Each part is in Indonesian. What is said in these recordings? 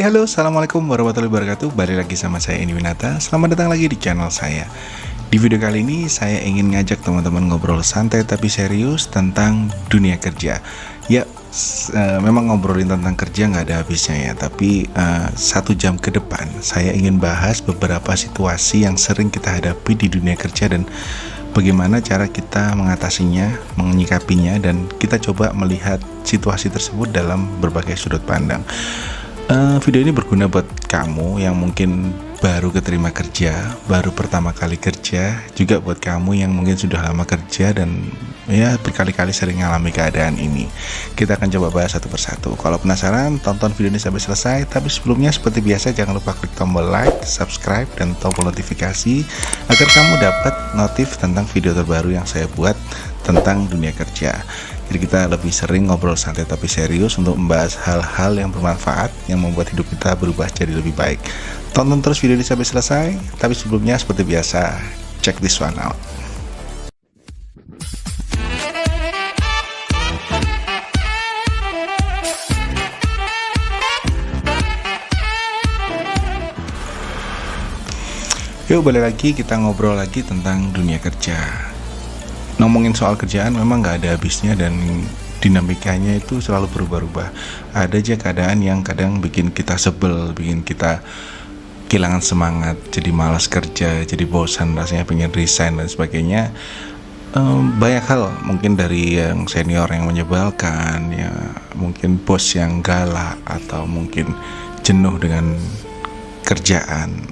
Hai halo, assalamualaikum warahmatullahi wabarakatuh. Balik lagi sama saya Eni Winata. Selamat datang lagi di channel saya. Di video kali ini saya ingin ngajak teman-teman ngobrol santai tapi serius tentang dunia kerja. Ya, memang ngobrolin tentang kerja nggak ada habisnya ya. Tapi 1 jam ke depan saya ingin bahas beberapa situasi yang sering kita hadapi di dunia kerja dan bagaimana cara kita mengatasinya, menyikapinya, dan kita coba melihat situasi tersebut dalam berbagai sudut pandang. Video ini berguna buat kamu yang mungkin baru keterima kerja, baru pertama kali kerja, juga buat kamu yang mungkin sudah lama kerja dan ya berkali-kali sering mengalami keadaan ini. Kita akan coba bahas satu persatu. Kalau penasaran, tonton video ini sampai selesai. Tapi sebelumnya seperti biasa jangan lupa klik tombol like, subscribe, dan tombol notifikasi agar kamu dapat notif tentang video terbaru yang saya buat tentang dunia kerja. Jadi kita lebih sering ngobrol santai tapi serius untuk membahas hal-hal yang bermanfaat yang membuat hidup kita berubah jadi lebih baik. Tonton terus video ini sampai selesai. Tapi sebelumnya seperti biasa, check this one out. Yuk balik lagi, kita ngobrol lagi tentang dunia kerja. Ngomongin soal kerjaan memang gak ada habisnya dan dinamikanya itu selalu berubah-ubah. Ada aja keadaan yang kadang bikin kita sebel, bikin kita kehilangan semangat, jadi malas kerja, jadi bosan, rasanya pengen resign dan sebagainya. Banyak hal, mungkin dari yang senior yang menyebalkan, ya mungkin bos yang galak, atau mungkin jenuh dengan kerjaan.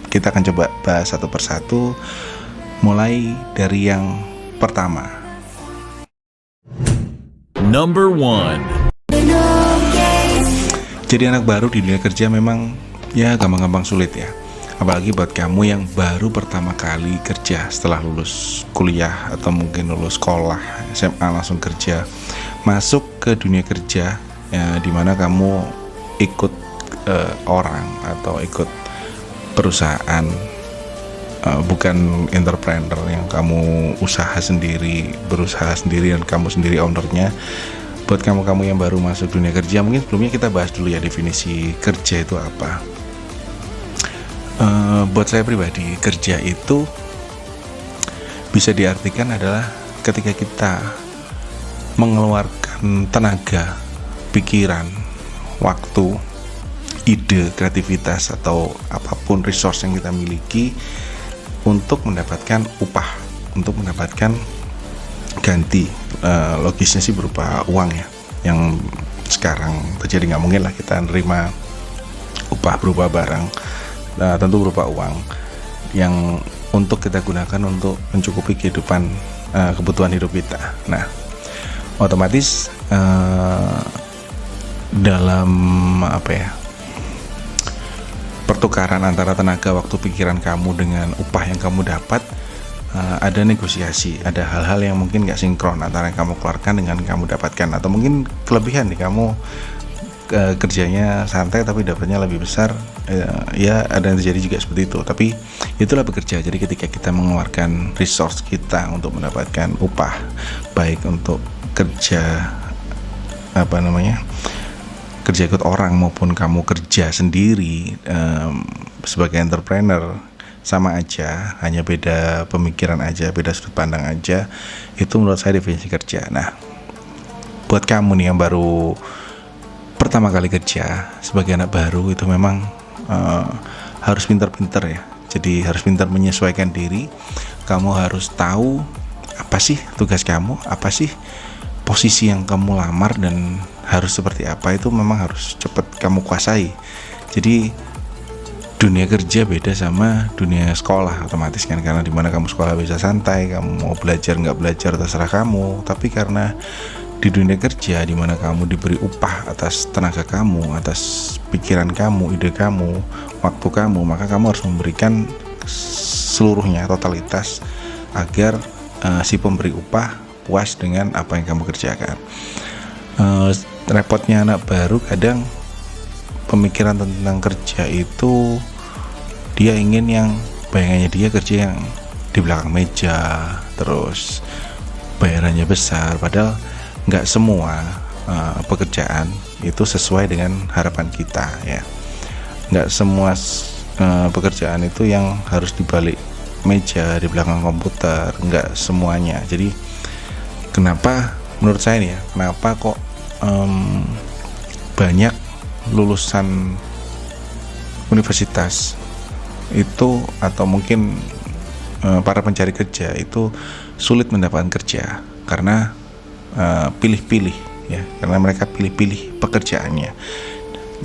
Kita akan coba bahas satu persatu, mulai dari yang pertama. Number 1. Jadi anak baru di dunia kerja memang ya gampang-gampang sulit ya. Apalagi buat kamu yang baru pertama kali kerja setelah lulus kuliah atau mungkin lulus sekolah SMA langsung kerja, masuk ke dunia kerja ya, dimana kamu ikut orang atau ikut perusahaan, bukan entrepreneur yang kamu usaha sendiri, berusaha sendiri dan kamu sendiri ownernya. Buat kamu-kamu yang baru masuk dunia kerja, mungkin sebelumnya kita bahas dulu ya definisi kerja itu apa. Buat saya pribadi, kerja itu bisa diartikan adalah ketika kita mengeluarkan tenaga, pikiran, waktu, ide, kreativitas, atau apapun resource yang kita miliki untuk mendapatkan upah, untuk mendapatkan ganti. Logisnya sih berupa uang ya, yang sekarang terjadi. Nggak mungkin lah kita nerima upah berupa barang, tentu berupa uang yang untuk kita gunakan untuk mencukupi kehidupan, kebutuhan hidup kita. Nah, otomatis dalam pertukaran antara tenaga, waktu, pikiran kamu dengan upah yang kamu dapat, ada negosiasi, ada hal-hal yang mungkin gak sinkron antara yang kamu keluarkan dengan yang kamu dapatkan, atau mungkin kelebihan nih, kamu kerjanya santai tapi dapatnya lebih besar, ya ada yang terjadi juga seperti itu. Tapi itulah bekerja. Jadi ketika kita mengeluarkan resource kita untuk mendapatkan upah, baik untuk kerja kerja ikut orang maupun kamu kerja sendiri sebagai entrepreneur, sama aja, hanya beda pemikiran aja, beda sudut pandang aja. Itu menurut saya definisi kerja. Nah, buat kamu nih yang baru pertama kali kerja sebagai anak baru, itu memang harus pintar-pintar ya. Jadi harus pintar menyesuaikan diri. Kamu harus tahu apa sih tugas kamu, apa sih posisi yang kamu lamar, dan harus seperti apa. Itu memang harus cepat kamu kuasai. Jadi dunia kerja beda sama dunia sekolah otomatis kan, karena dimana kamu sekolah bisa santai, kamu mau belajar nggak belajar terserah kamu. Tapi karena di dunia kerja dimana kamu diberi upah atas tenaga kamu, atas pikiran kamu, ide kamu, waktu kamu, maka kamu harus memberikan seluruhnya, totalitas, agar si pemberi upah puas dengan apa yang kamu kerjakan. Repotnya anak baru, kadang pemikiran tentang kerja itu dia ingin yang bayangannya dia kerja yang di belakang meja, terus bayarannya besar. Padahal nggak semua pekerjaan itu sesuai dengan harapan kita ya. Nggak semua pekerjaan itu yang harus di balik meja, di belakang komputer, nggak semuanya. Jadi kenapa menurut saya nih ya, kenapa kok banyak lulusan universitas itu atau mungkin para pencari kerja itu sulit mendapatkan kerja karena pilih-pilih ya, karena mereka pilih-pilih pekerjaannya.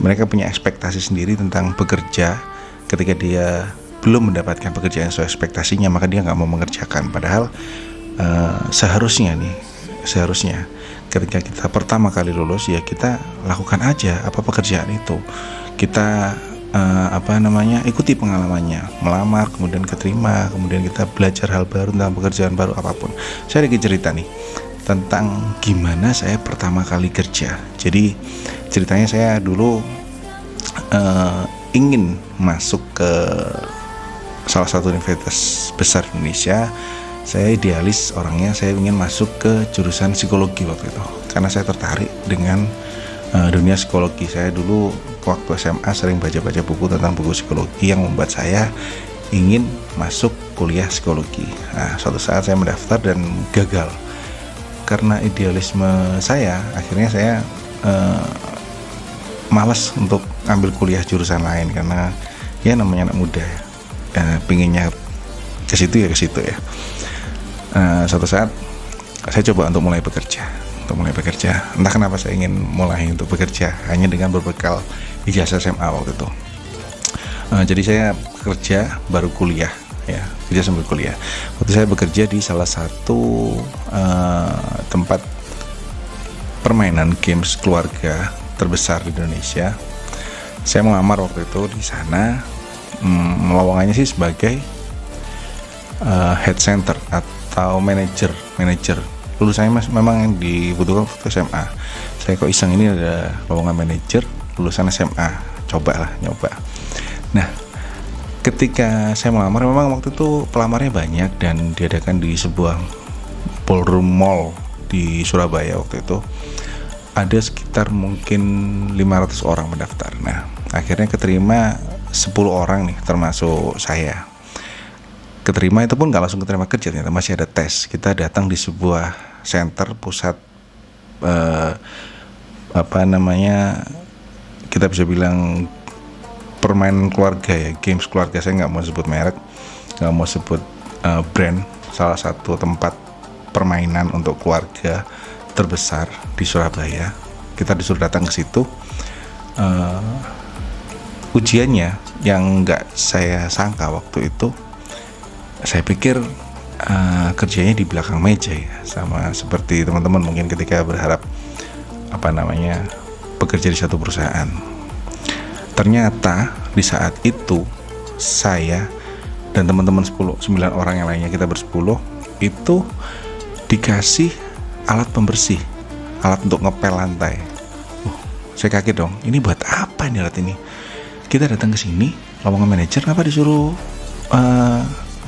Mereka punya ekspektasi sendiri tentang bekerja. Ketika dia belum mendapatkan pekerjaan sesuai ekspektasinya, maka dia nggak mau mengerjakan. Padahal seharusnya ketika kita pertama kali lulus ya kita lakukan aja apa pekerjaan itu. Kita ikuti pengalamannya, melamar, kemudian keterima, kemudian kita belajar hal baru tentang pekerjaan baru apapun. Saya lagi cerita nih tentang gimana saya pertama kali kerja. Jadi ceritanya saya dulu ingin masuk ke salah satu universitas besar di Indonesia. Saya idealis orangnya, saya ingin masuk ke jurusan psikologi waktu itu karena saya tertarik dengan dunia psikologi. Saya dulu waktu SMA sering baca-baca buku tentang buku psikologi yang membuat saya ingin masuk kuliah psikologi. Nah, suatu saat saya mendaftar dan gagal. Karena idealisme saya, akhirnya saya malas untuk ambil kuliah jurusan lain karena ya namanya anak muda ya, pinginnya ke situ ya. Suatu saat saya coba untuk mulai bekerja. Entah kenapa saya ingin mulai untuk bekerja hanya dengan berbekal ijazah SMA waktu itu. Jadi saya kerja baru kuliah ya, kerja sambil kuliah. Waktu saya bekerja di salah satu tempat permainan games keluarga terbesar di Indonesia. Saya melamar waktu itu di sana, lowongannya sih sebagai head center atau manajer. Lulusannya memang yang dibutuhkan waktu SMA. Saya kok iseng, ini ada lowongan manajer lulusan SMA, nyoba. Nah, ketika saya melamar, memang waktu itu pelamarnya banyak dan diadakan di sebuah ballroom mall di Surabaya waktu itu. Ada sekitar mungkin 500 orang mendaftar. Nah, akhirnya keterima 10 orang nih, termasuk saya. Keterima itu pun nggak langsung keterima kerja, ternyata masih ada tes. Kita datang di sebuah center pusat kita bisa bilang permainan keluarga ya, games keluarga. Saya nggak mau sebut merek, nggak mau sebut brand. Salah satu tempat permainan untuk keluarga terbesar di Surabaya. Kita disuruh datang ke situ. Ujiannya yang nggak saya sangka waktu itu, saya pikir kerjanya di belakang meja ya, sama seperti teman-teman mungkin ketika berharap bekerja di satu perusahaan. Ternyata di saat itu saya dan teman-teman 9 orang yang lainnya, kita bersepuluh itu dikasih alat pembersih, alat untuk ngepel lantai. Saya kaget dong, ini buat apa ini alat ini? Kita datang ke sini, lowongan manajer, kenapa disuruh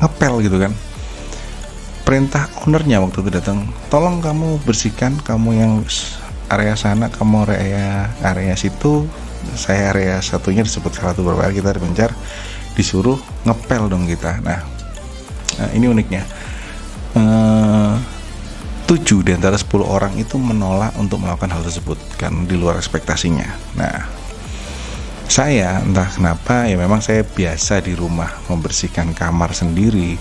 ngepel gitu kan? Perintah ownernya waktu itu datang, tolong kamu bersihkan, kamu yang area sana, kamu area situ, saya area satunya disebut salah satu beberapa, kita dipencar, disuruh ngepel dong kita. Nah ini uniknya, 7 di antara 10 orang itu menolak untuk melakukan hal tersebut karena di luar ekspektasinya. Nah, saya entah kenapa ya, memang saya biasa di rumah membersihkan kamar sendiri.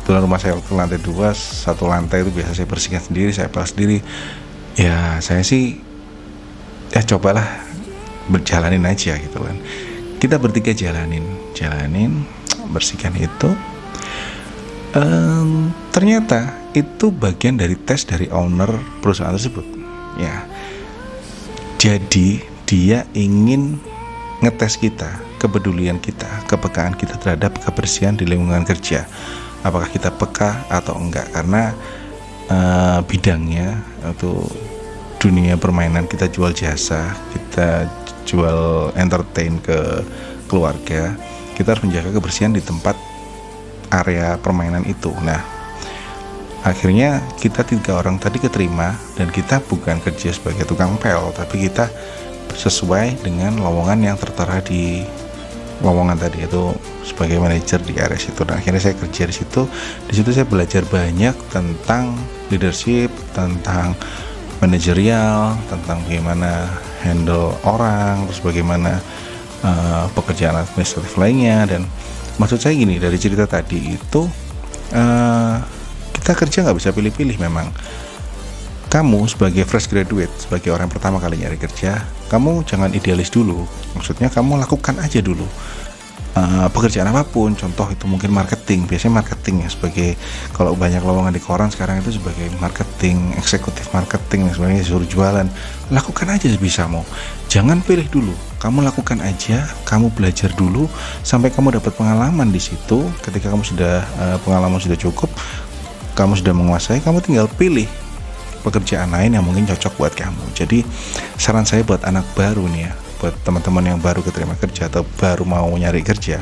Tulang rumah saya waktu lantai 2, satu lantai itu biasa saya bersihkan sendiri, saya pel sendiri. Ya saya sih ya cobalah berjalanin aja gitu kan. Kita bertiga jalanin bersihkan itu. Ternyata itu bagian dari tes dari owner perusahaan tersebut ya. Jadi dia ingin ngetes kita, kepedulian kita, kepekaan kita terhadap kebersihan di lingkungan kerja. Apakah kita peka atau enggak, karena bidangnya itu dunia permainan, kita jual jasa, kita jual entertain ke keluarga, kita harus menjaga kebersihan di tempat area permainan itu. Nah, Akhirnya kita 3 orang tadi keterima, dan kita bukan kerja sebagai tukang pel, tapi kita sesuai dengan lowongan yang tertera di lowongan tadi, itu sebagai manajer di area situ. Dan akhirnya saya kerja di situ. Di situ saya belajar banyak tentang leadership, tentang manajerial, tentang bagaimana handle orang, terus bagaimana pekerjaan administratif lainnya. Dan maksud saya gini, dari cerita tadi itu kita kerja nggak bisa pilih-pilih. Memang kamu sebagai fresh graduate, sebagai orang yang pertama kali nyari kerja, kamu jangan idealis dulu. Maksudnya kamu lakukan aja dulu pekerjaan apapun. Contoh itu mungkin marketing, biasanya marketing ya, sebagai kalau banyak lowongan di koran sekarang itu sebagai marketing, eksekutif marketing dan sebagainya, disuruh jualan. Lakukan aja sebisamu, jangan pilih dulu, kamu lakukan aja, kamu belajar dulu sampai kamu dapat pengalaman di situ. Ketika kamu sudah pengalaman sudah cukup, kamu sudah menguasai, kamu tinggal pilih pekerjaan lain yang mungkin cocok buat kamu. Jadi saran saya buat anak baru nih ya, buat teman-teman yang baru keterima kerja atau baru mau nyari kerja,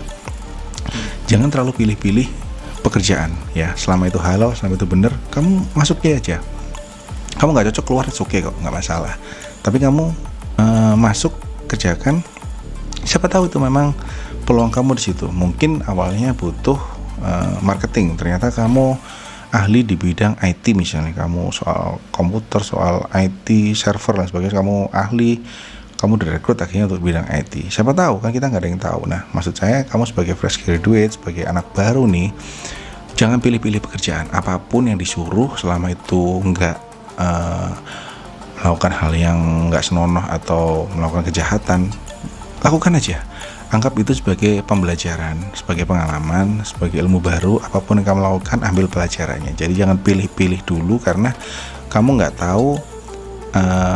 jangan terlalu pilih-pilih pekerjaan ya. Selama itu halal, selama itu bener, kamu masukin aja. Kamu nggak cocok keluar, oke kok, nggak masalah. Tapi kamu masuk, kerjakan. Siapa tahu itu memang peluang kamu di situ. Mungkin awalnya butuh marketing, ternyata kamu ahli di bidang IT misalnya, kamu soal komputer, soal IT, server dan sebagainya, kamu ahli, kamu direkrut akhirnya untuk bidang IT. Siapa tahu, kan kita nggak ada yang tahu. Nah, maksud saya kamu sebagai fresh graduate, sebagai anak baru nih, jangan pilih-pilih pekerjaan. Apapun yang disuruh, selama itu nggak melakukan hal yang nggak senonoh atau melakukan kejahatan, lakukan aja. Anggap itu sebagai pembelajaran, sebagai pengalaman, sebagai ilmu baru. Apapun yang kamu lakukan, ambil pelajarannya. Jadi jangan pilih-pilih dulu, karena kamu nggak tahu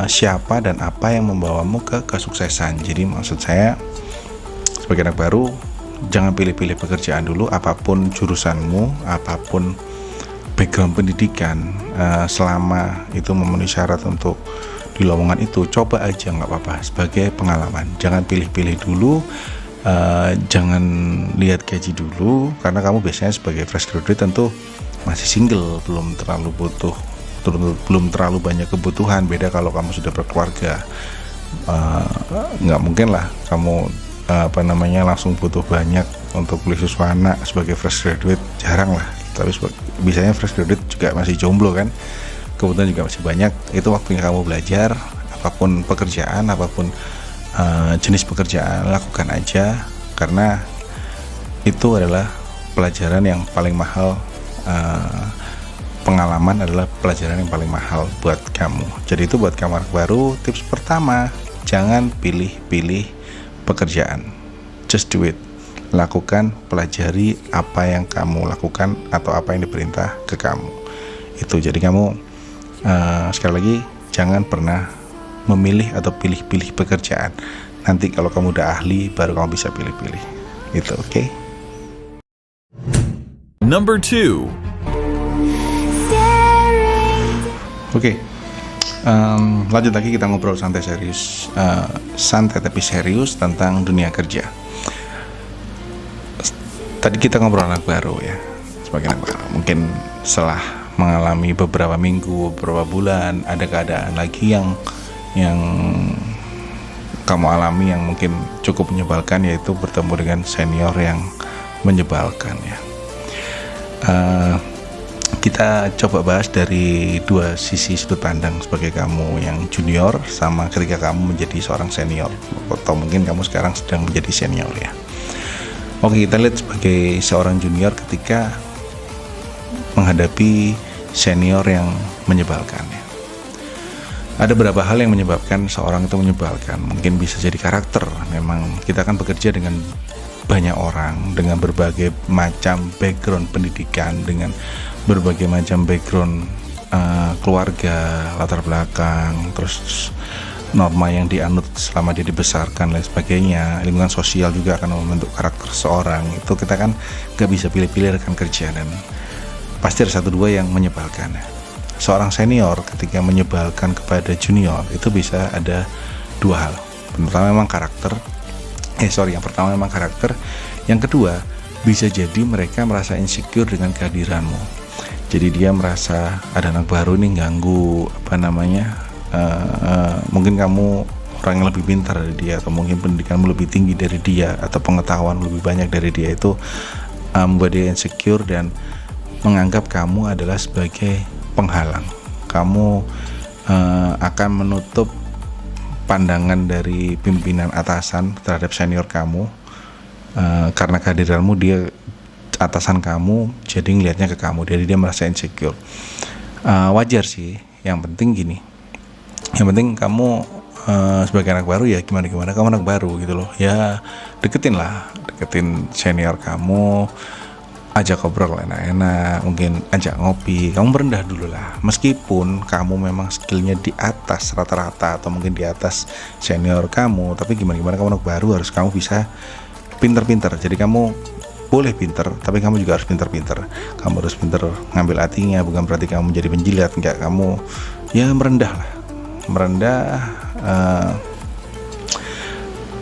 siapa dan apa yang membawamu ke kesuksesan. Jadi maksud saya, sebagai anak baru, jangan pilih-pilih pekerjaan dulu. Apapun jurusanmu, apapun background pendidikan, selama itu memenuhi syarat untuk di lowongan itu, coba aja, nggak apa-apa, sebagai pengalaman. Jangan pilih-pilih dulu, jangan lihat gaji dulu, karena kamu biasanya sebagai fresh graduate tentu masih single, belum terlalu banyak kebutuhan. Beda kalau kamu sudah berkeluarga, nggak mungkin lah kamu langsung butuh banyak untuk beli susu anak sebagai fresh graduate, jarang lah. Tapi biasanya fresh graduate juga masih jomblo kan, kebutuhan juga masih banyak. Itu waktunya kamu belajar. Apapun pekerjaan, apapun jenis pekerjaan, lakukan aja, karena itu adalah pelajaran yang paling mahal. Pengalaman adalah pelajaran yang paling mahal buat kamu. Jadi itu buat kamu anak baru, tips pertama, jangan pilih-pilih pekerjaan, just do it. Lakukan, pelajari apa yang kamu lakukan atau apa yang diperintah ke kamu. Itu, jadi kamu sekali lagi, jangan pernah memilih atau pilih-pilih pekerjaan. Nanti kalau kamu udah ahli, baru kamu bisa pilih-pilih. Itu, oke? Number 2. Oke. Lanjut lagi, kita ngobrol santai tapi serius tentang dunia kerja. Tadi kita ngobrol anak baru ya, sebagai anak baru. Mungkin setelah mengalami beberapa minggu, beberapa bulan, ada keadaan lagi yang kamu alami yang mungkin cukup menyebalkan, yaitu bertemu dengan senior yang menyebalkan ya. Kita coba bahas dari dua sisi sudut pandang, sebagai kamu yang junior sama ketika kamu menjadi seorang senior, atau mungkin kamu sekarang sedang menjadi senior ya. Oke, kita lihat sebagai seorang junior ketika menghadapi senior yang menyebalkan ya. Ada beberapa hal yang menyebabkan seorang itu menyebalkan. Mungkin bisa jadi karakter. Memang kita kan bekerja dengan banyak orang, dengan berbagai macam background pendidikan, dengan berbagai macam background keluarga, latar belakang, terus norma yang dianut selama dia dibesarkan dan sebagainya. Lingkungan sosial juga akan membentuk karakter seorang. Itu kita kan gak bisa pilih-pilih rekan kerja, dan pasti ada satu dua yang menyebalkan. Seorang senior ketika menyebalkan kepada junior, itu bisa ada dua hal. Yang pertama memang karakter. Yang kedua, bisa jadi mereka merasa insecure dengan kehadiranmu. Jadi dia merasa ada anak baru nih ganggu mungkin kamu orang yang lebih pintar dari dia, atau mungkin pendidikanmu lebih tinggi dari dia, atau pengetahuan lebih banyak dari dia. Itu membuat dia insecure dan menganggap kamu adalah sebagai penghalang. Kamu akan menutup pandangan dari pimpinan atasan terhadap senior kamu, karena kehadiranmu dia atasan kamu, jadi ngelihatnya ke kamu, jadi dia merasa insecure. Wajar sih, yang penting gini, yang penting kamu sebagai anak baru ya gimana kamu anak baru gitu loh ya, deketin senior kamu, ajak ngobrol enak-enak, mungkin ajak ngopi, kamu merendah dulu lah. Meskipun kamu memang skillnya di atas rata-rata atau mungkin di atas senior kamu, tapi gimana kamu anak baru, harus kamu bisa pinter-pinter. Jadi kamu boleh pinter, tapi kamu juga harus pinter-pinter. Kamu harus pinter ngambil hatinya, bukan berarti kamu menjadi penjilat, enggak. Kamu ya merendah lah,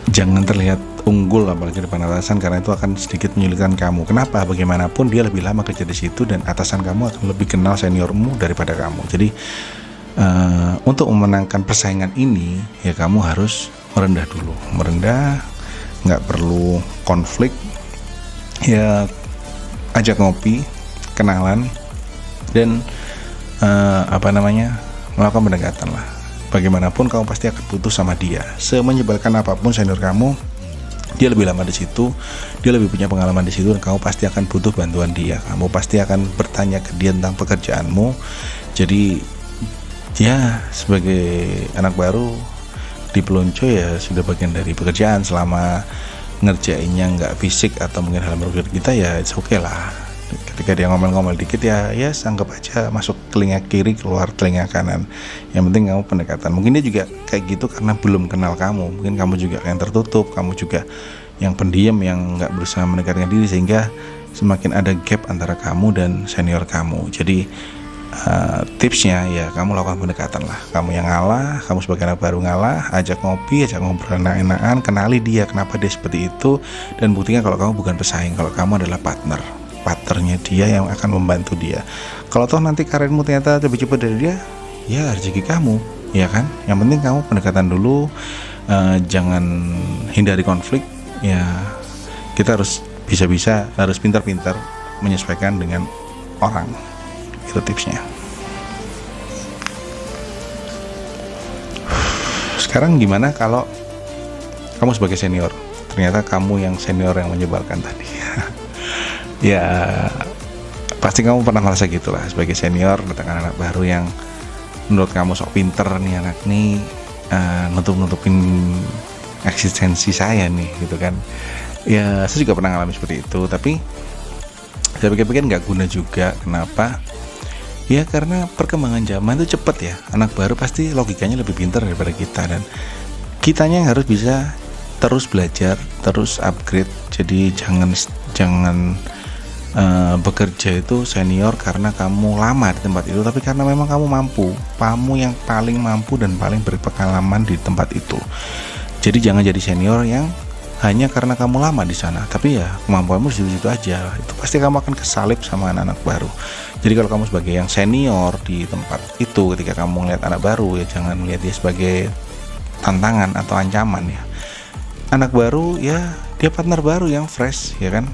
jangan terlihat unggul apalagi depan atasan, karena itu akan sedikit menyulitkan kamu. Kenapa? Bagaimanapun dia lebih lama kerja di situ dan atasan kamu akan lebih kenal seniormu daripada kamu. Jadi untuk memenangkan persaingan ini ya kamu harus merendah dulu, nggak perlu konflik ya, ajak ngopi, kenalan, dan melakukan pendekatan lah. Bagaimanapun kamu pasti akan putus sama dia. Semenyebalkan apapun senior kamu, dia lebih lama di situ, dia lebih punya pengalaman di situ, dan kamu pasti akan butuh bantuan dia. Kamu pasti akan bertanya ke dia tentang pekerjaanmu. Jadi ya sebagai anak baru di pelunco ya sudah bagian dari pekerjaan. Selama ngerjainnya nggak fisik atau mungkin hal merugikan kita ya it's okay lah. Ketika dia ngomel-ngomel dikit ya anggap aja masuk telinga kiri keluar telinga kanan. Yang penting kamu pendekatan. Mungkin dia juga kayak gitu karena belum kenal kamu. Mungkin kamu juga yang tertutup, kamu juga yang pendiam, yang nggak berusaha mendekatkan diri, sehingga semakin ada gap antara kamu dan senior kamu. Jadi tipsnya ya kamu lakukan pendekatan lah. Kamu yang ngalah, kamu sebagai anak baru ngalah, ajak ngopi, ajak ngobrol enak-enakan, kenali dia kenapa dia seperti itu, dan buktikan kalau kamu bukan pesaing, kalau kamu adalah partnernya dia yang akan membantu dia. Kalau toh nanti karirmu ternyata lebih cepat dari dia, ya rezeki kamu, ya kan. Yang penting kamu pendekatan dulu, jangan hindari konflik. Ya kita harus harus pintar-pintar menyesuaikan dengan orang. Itu tipsnya. Sekarang gimana kalau kamu sebagai senior, ternyata kamu yang senior yang menyebalkan tadi. Ya pasti kamu pernah merasa gitulah, sebagai senior datang anak baru yang menurut kamu sok pinter nih, anak nih nutupin eksistensi saya nih gitu kan. Ya saya juga pernah ngalamin seperti itu, tapi saya pikir-pikir nggak guna juga. Kenapa? Ya karena perkembangan zaman itu cepet ya. Anak baru pasti logikanya lebih pintar daripada kita, dan kitanya yang harus bisa terus belajar, terus upgrade. Jadi jangan bekerja itu senior karena kamu lama di tempat itu, tapi karena memang kamu mampu, kamu yang paling mampu dan paling berpengalaman di tempat itu. Jadi jangan jadi senior yang hanya karena kamu lama di sana, tapi ya kemampuanmu di situ aja. Itu pasti kamu akan kesalip sama anak-anak baru. Jadi kalau kamu sebagai yang senior di tempat itu, ketika kamu melihat anak baru ya jangan melihat dia sebagai tantangan atau ancaman ya. Anak baru ya dia partner baru yang fresh ya kan.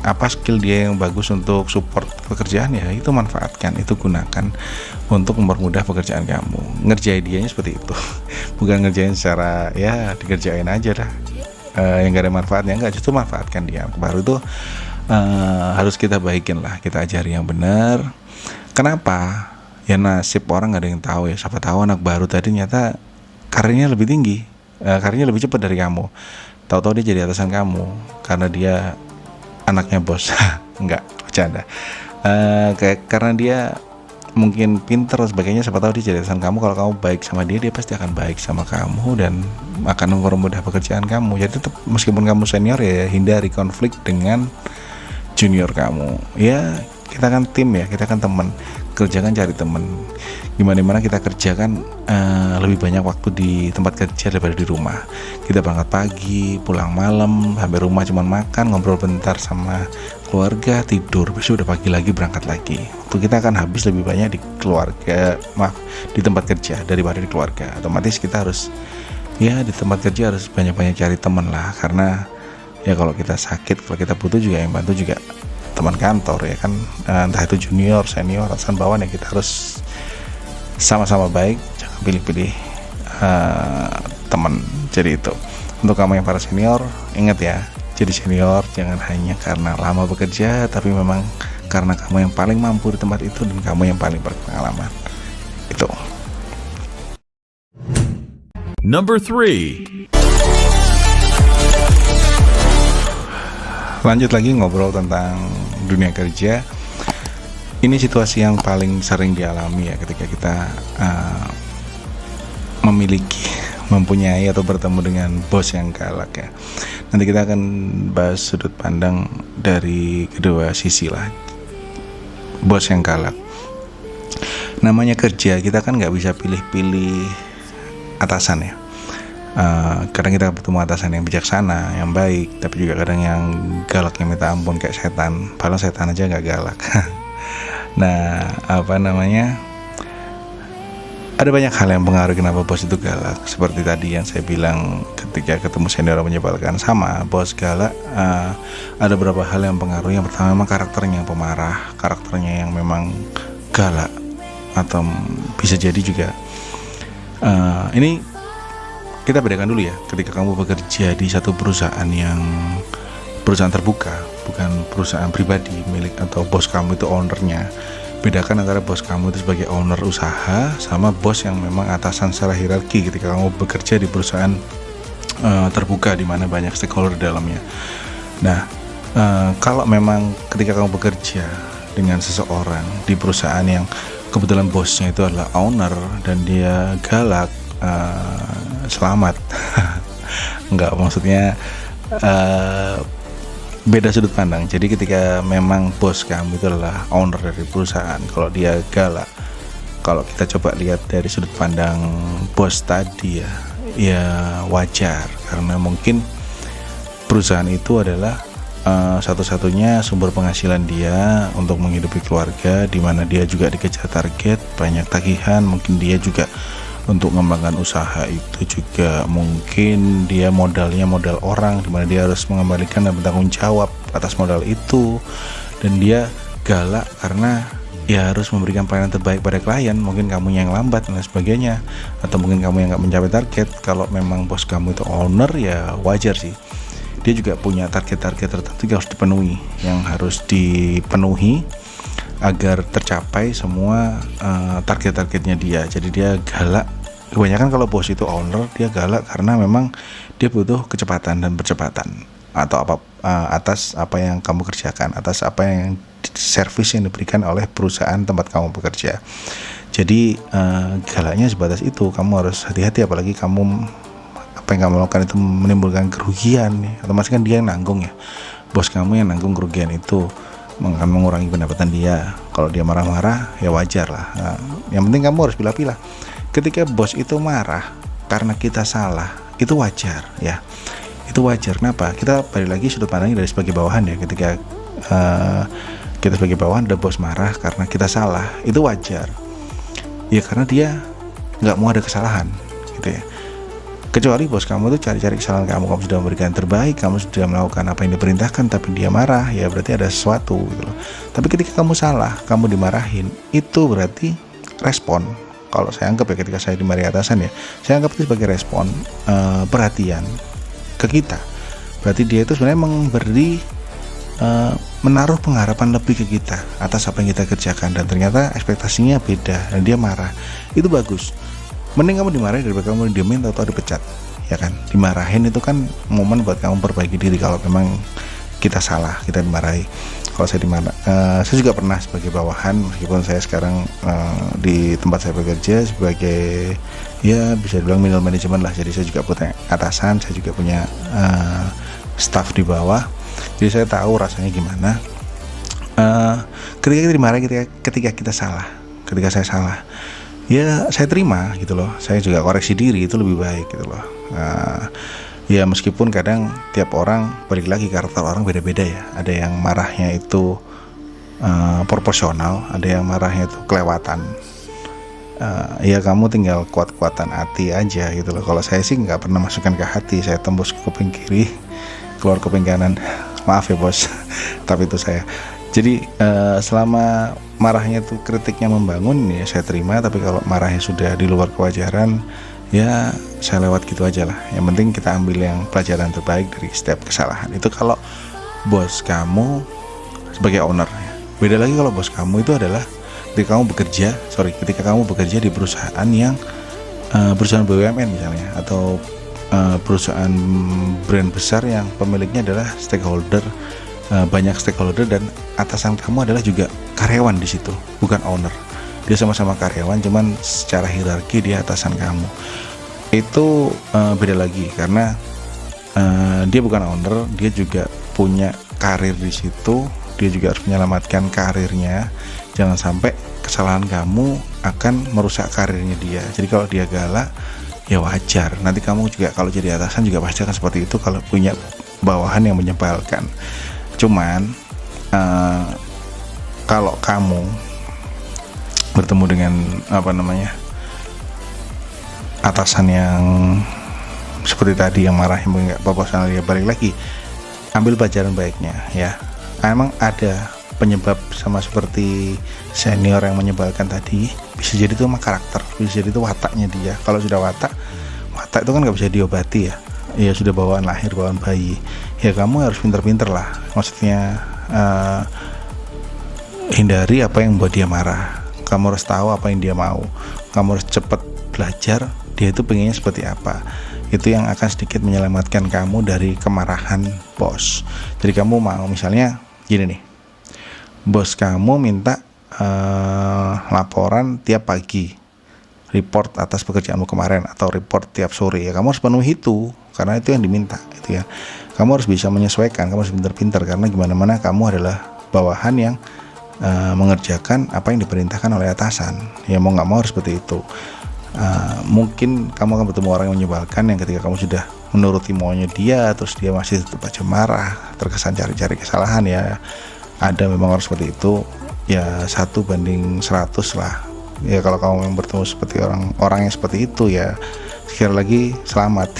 Apa skill dia yang bagus untuk support pekerjaan ya itu manfaatkan, itu gunakan untuk mempermudah pekerjaan kamu. Ngerjain dianya seperti itu. Bukan ngerjain secara ya dikerjain aja dah. Yang gak ada manfaatnya, enggak, justru manfaatkan dia. Anak baru itu harus kita baikin lah, kita ajari yang benar. Kenapa? Ya nasib orang gak ada yang tahu ya. Siapa tahu anak baru tadi ternyata karirnya lebih tinggi, karirnya lebih cepat dari kamu. Tahu-tahu dia jadi atasan kamu karena dia anaknya bos. Enggak, bercanda. Karena dia mungkin pinter dan sebagainya, siapa tahu dia jadi atasan kamu. Kalau kamu baik sama dia, dia pasti akan baik sama kamu dan akan mempermudah pekerjaan kamu. Jadi tetap meskipun kamu senior ya hindari konflik dengan junior kamu. Ya kita kan tim ya, kita kan teman, kerjakan cari teman. Gimana kita kerjakan lebih banyak waktu di tempat kerja daripada di rumah. Kita berangkat pagi, pulang malam, sampai rumah cuma makan, ngobrol bentar sama keluarga, tidur, besok udah pagi lagi berangkat lagi. Waktu kita akan habis lebih banyak di keluarga, di tempat kerja daripada di keluarga. Otomatis kita harus, ya di tempat kerja harus banyak-banyak cari teman lah, karena ya kalau kita sakit, kalau kita butuh juga yang bantu juga teman kantor ya kan, entah itu junior, senior, atasan bawahan, ya kita harus sama-sama baik, jangan pilih-pilih teman. Jadi itu untuk kamu yang para senior, ingat ya, jadi senior jangan hanya karena lama bekerja, tapi memang karena kamu yang paling mampu di tempat itu dan kamu yang paling berpengalaman. Itu. Number 3. Lanjut lagi ngobrol tentang dunia kerja. Ini situasi yang paling sering dialami ya ketika kita mempunyai atau bertemu dengan bos yang galak ya. Nanti kita akan bahas sudut pandang dari kedua sisi lah. Bos yang galak. Namanya kerja, kita kan nggak bisa pilih-pilih atasan ya. Kadang kita bertemu atasan yang bijaksana, yang baik, tapi juga kadang yang galaknya minta ampun kayak setan. Padahal setan aja nggak galak. Nah, ada banyak hal yang mempengaruhi kenapa bos itu galak. Seperti tadi yang saya bilang, ketika ketemu senior menyebalkan, sama bos galak, ada beberapa hal yang mempengaruhi. Yang pertama memang karakternya yang pemarah, karakternya yang memang galak, atau bisa jadi juga ini kita bedakan dulu ya. Ketika kamu bekerja di satu perusahaan yang perusahaan terbuka, bukan perusahaan pribadi milik atau bos kamu itu ownernya. Bedakan antara bos kamu itu sebagai owner usaha sama bos yang memang atasan secara hierarki ketika kamu bekerja di perusahaan terbuka di mana banyak stakeholder di dalamnya. Nah, kalau memang ketika kamu bekerja dengan seseorang di perusahaan yang kebetulan bosnya itu adalah owner dan dia galak, selamat. Enggak, maksudnya beda sudut pandang. Jadi ketika memang bos kamu itu adalah owner dari perusahaan, kalau dia galak, kalau kita coba lihat dari sudut pandang bos tadi ya wajar, karena mungkin perusahaan itu adalah satu-satunya sumber penghasilan dia untuk menghidupi keluarga, di mana dia juga dikejar target, banyak tagihan. Mungkin dia juga untuk mengembangkan usaha itu juga mungkin dia modalnya modal orang, di mana dia harus mengembalikan dan bertanggung jawab atas modal itu. Dan dia galak karena ya harus memberikan pelayanan terbaik pada klien. Mungkin kamu yang lambat dan lain sebagainya, atau mungkin kamu yang nggak mencapai target. Kalau memang bos kamu itu owner, ya wajar sih, dia juga punya target-target tertentu yang harus dipenuhi agar tercapai semua target-targetnya dia. Jadi dia galak. Kebanyakan kalau bos itu owner, dia galak karena memang dia butuh kecepatan dan percepatan, atau atas apa yang kamu kerjakan, atas apa yang servis yang diberikan oleh perusahaan tempat kamu bekerja. Jadi galaknya sebatas itu. Kamu harus hati-hati, apalagi apa yang kamu lakukan itu menimbulkan kerugian ya. Otomatis kan dia yang nanggung ya, bos kamu yang nanggung kerugian itu, akan mengurangi pendapatan dia. Kalau dia marah-marah ya wajar lah. Nah, yang penting kamu harus pilah-pilah. Ketika bos itu marah karena kita salah, itu wajar ya. Itu wajar. Kenapa? Kita balik lagi sudut pandangnya dari sebagai bawahan ya. Ketika kita sebagai bawahan ada bos marah karena kita salah, itu wajar ya, karena dia nggak mau ada kesalahan gitu ya. Kecuali bos kamu tuh cari-cari kesalahan kamu sudah memberikan yang terbaik, kamu sudah melakukan apa yang diperintahkan, tapi dia marah, ya berarti ada sesuatu gitu loh. Tapi ketika kamu salah, kamu dimarahin, itu berarti respon. Kalau saya anggap ya, ketika saya dimarahi atasan ya, saya anggap itu sebagai respon perhatian ke kita. Berarti dia itu sebenarnya menaruh pengharapan lebih ke kita atas apa yang kita kerjakan, dan ternyata ekspektasinya beda dan dia marah. Itu bagus. Mending kamu dimarahin daripada kamu diemin atau dipecat, ya kan? Dimarahin itu kan momen buat kamu perbaiki diri. Kalau memang kita salah, kita dimarahi. Kalau saya saya juga pernah sebagai bawahan, meskipun saya sekarang di tempat saya bekerja sebagai ya bisa dibilang middle management lah. Jadi saya juga punya atasan, saya juga punya staff di bawah. Jadi saya tahu rasanya gimana ketika kita dimarahi, ketika kita salah. Ketika saya salah, ya saya terima gitu loh. Saya juga koreksi diri, itu lebih baik gitu loh. Ya meskipun kadang tiap orang, balik lagi karakter orang beda-beda ya. Ada yang marahnya itu proporsional, ada yang marahnya itu kelewatan. Ya kamu tinggal kuat-kuatan hati aja gitu loh. Kalau saya sih nggak pernah masukkan ke hati, saya tembus ke kuping kiri, keluar kuping kanan. Maaf ya bos, tapi itu saya. Jadi selama marahnya itu kritiknya membangun ya saya terima, tapi kalau marahnya sudah di luar kewajaran ya saya lewat gitu aja lah. Yang penting kita ambil yang pelajaran terbaik dari setiap kesalahan. Itu kalau bos kamu sebagai owner ya. Beda lagi kalau bos kamu itu adalah ketika kamu bekerja di perusahaan yang perusahaan BUMN misalnya, atau perusahaan brand besar yang pemiliknya adalah stakeholder, banyak stakeholder, dan atasan kamu adalah juga karyawan di situ, bukan owner. Dia sama-sama karyawan, cuman secara hierarki dia atasan kamu. Itu beda lagi karena dia bukan owner, dia juga punya karir di situ, dia juga harus menyelamatkan karirnya. Jangan sampai kesalahan kamu akan merusak karirnya dia. Jadi kalau dia galak ya wajar, nanti kamu juga kalau jadi atasan juga pasti akan seperti itu kalau punya bawahan yang menyebalkan. Cuman kalau kamu bertemu dengan atasan yang seperti tadi, yang marah, yang nggak proporsional, ya balik lagi ambil pelajaran baiknya ya. Emang ada penyebab sama seperti senior yang menyebalkan tadi, bisa jadi itu sama karakter, bisa jadi itu wataknya dia. Kalau sudah watak itu kan nggak bisa diobati ya. Ya sudah bawaan lahir, bawaan bayi. Ya kamu harus pinter-pinter lah. Maksudnya hindari apa yang membuat dia marah. Kamu harus tahu apa yang dia mau. Kamu harus cepat belajar dia itu pengennya seperti apa. Itu yang akan sedikit menyelamatkan kamu dari kemarahan bos. Jadi kamu mau, misalnya gini nih, bos kamu minta laporan tiap pagi, report atas pekerjaanmu kemarin, atau report tiap sore, ya kamu harus penuhi itu karena itu yang diminta itu ya. Kamu harus bisa menyesuaikan, kamu harus pintar-pintar, karena gimana-mana kamu adalah bawahan yang mengerjakan apa yang diperintahkan oleh atasan. Ya mau nggak mau harus seperti itu. Mungkin kamu akan bertemu orang yang menyebalkan, yang ketika kamu sudah menuruti maunya dia, terus dia masih tetap aja marah, terkesan cari-cari kesalahan. Ya ada memang harus seperti itu. Ya 1:100 lah. Ya kalau kamu yang bertemu seperti orang yang seperti itu, ya sekali lagi selamat.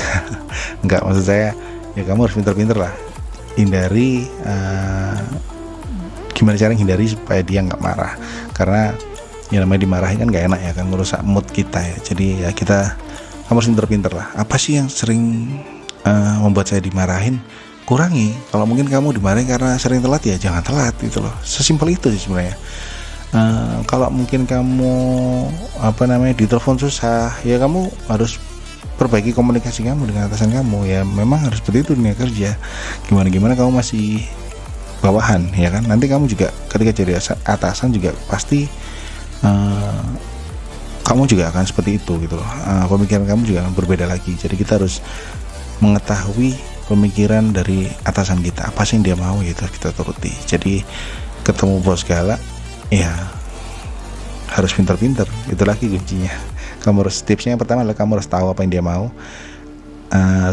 Enggak, maksud saya ya kamu harus pintar-pintar lah, hindari gimana cara hindari supaya dia nggak marah, karena ya namanya dimarahin kan nggak enak ya, kan merusak mood kita ya. Jadi ya kamu harus pintar-pintar lah, apa sih yang sering membuat saya dimarahin, kurangi. Kalau mungkin kamu dimarahin karena sering telat, ya jangan telat gitu loh. Sesimpel itu sih sebenarnya. Kalau mungkin kamu ditelepon susah, ya kamu harus perbaiki komunikasi kamu dengan atasan kamu. Ya memang harus seperti itu dunia kerja. Gimana kamu masih bawahan ya kan, nanti kamu juga ketika jadi atasan juga pasti kamu juga akan seperti itu gitu loh. Pemikiran kamu juga akan berbeda lagi. Jadi kita harus mengetahui pemikiran dari atasan kita, apa sih yang dia mau, gitu kita turuti. Jadi ketemu bos galak, ya harus pintar-pintar, itu lagi kuncinya. Tipsnya yang pertama adalah kamu harus tahu apa yang dia mau.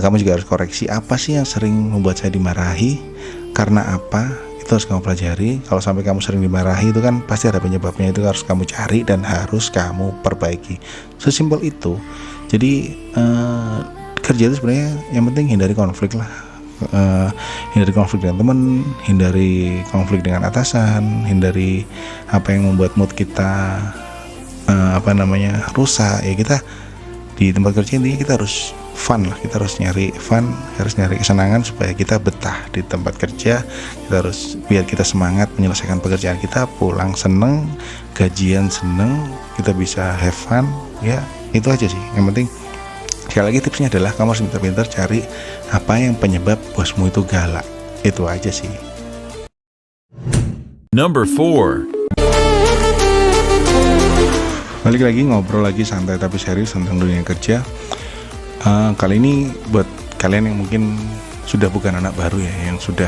Kamu juga harus koreksi, apa sih yang sering membuat saya dimarahi, karena apa, itu harus kamu pelajari. Kalau sampai kamu sering dimarahi, itu kan pasti ada penyebabnya, itu harus kamu cari dan harus kamu perbaiki. Sesimpel itu. Jadi kerja itu sebenarnya yang penting hindari konflik lah. Hindari konflik dengan teman, hindari konflik dengan atasan, hindari apa yang membuat mood kita rusak. Ya kita di tempat kerja intinya kita harus fun lah, kita harus nyari fun, harus nyari kesenangan supaya kita betah di tempat kerja. Kita harus biar kita semangat menyelesaikan pekerjaan kita, pulang seneng, gajian seneng, kita bisa have fun. Ya itu aja sih yang penting. Sekali lagi tipsnya adalah kamu harus pintar-pintar cari apa yang penyebab bosmu itu galak. Itu aja sih. Number 4. Balik lagi, ngobrol lagi santai tapi serius tentang dunia kerja. Kali ini buat kalian yang mungkin sudah bukan anak baru ya, yang sudah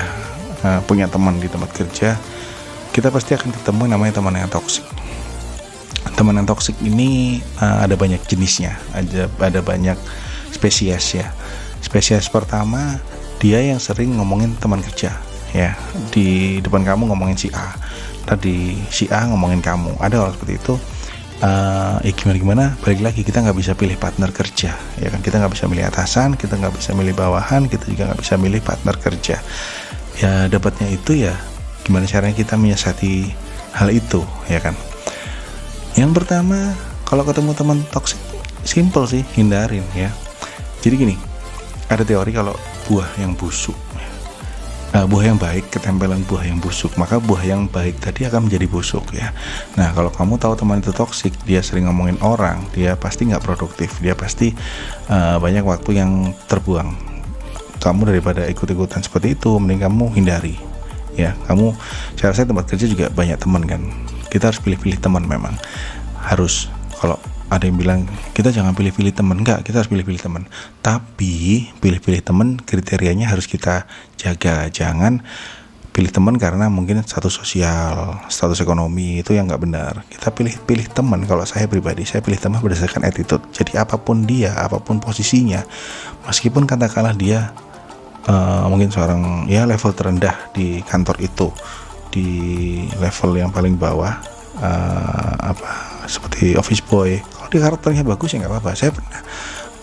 punya teman di tempat kerja, kita pasti akan ketemu namanya teman yang toksik. Teman yang toksik ini ada banyak jenisnya, ada banyak spesies ya. Spesies pertama, dia yang sering ngomongin teman kerja, ya, di depan kamu ngomongin si A, tadi si A ngomongin kamu. Ada orang seperti itu. Gimana balik lagi, kita nggak bisa pilih partner kerja, ya kan? Kita nggak bisa milih atasan, kita nggak bisa milih bawahan, kita juga nggak bisa milih partner kerja. Ya dapatnya itu ya gimana caranya kita menyiasati hal itu, ya kan? Yang pertama, kalau ketemu teman toksik, simple sih, hindarin ya. Jadi gini, ada teori kalau buah yang busuk, buah yang baik ketempelan buah yang busuk, maka buah yang baik tadi akan menjadi busuk ya. Nah, kalau kamu tahu teman itu toksik, dia sering ngomongin orang, dia pasti nggak produktif, dia pasti banyak waktu yang terbuang. Kamu daripada ikut-ikutan seperti itu, mending kamu hindari ya. Kamu, saya rasa tempat kerja juga banyak teman kan, kita harus pilih-pilih teman. Memang harus, kalau ada yang bilang kita jangan pilih-pilih teman, enggak, kita harus pilih-pilih teman, tapi pilih-pilih teman kriterianya harus kita jaga. Jangan pilih teman karena mungkin status sosial, status ekonomi, itu yang nggak benar. Kita pilih teman, kalau saya pribadi, saya pilih teman berdasarkan attitude. Jadi apapun dia, apapun posisinya, meskipun katakanlah dia mungkin seorang ya level terendah di kantor itu, di level yang paling bawah, seperti office boy, kalau dia karakternya bagus ya nggak apa-apa. Saya pernah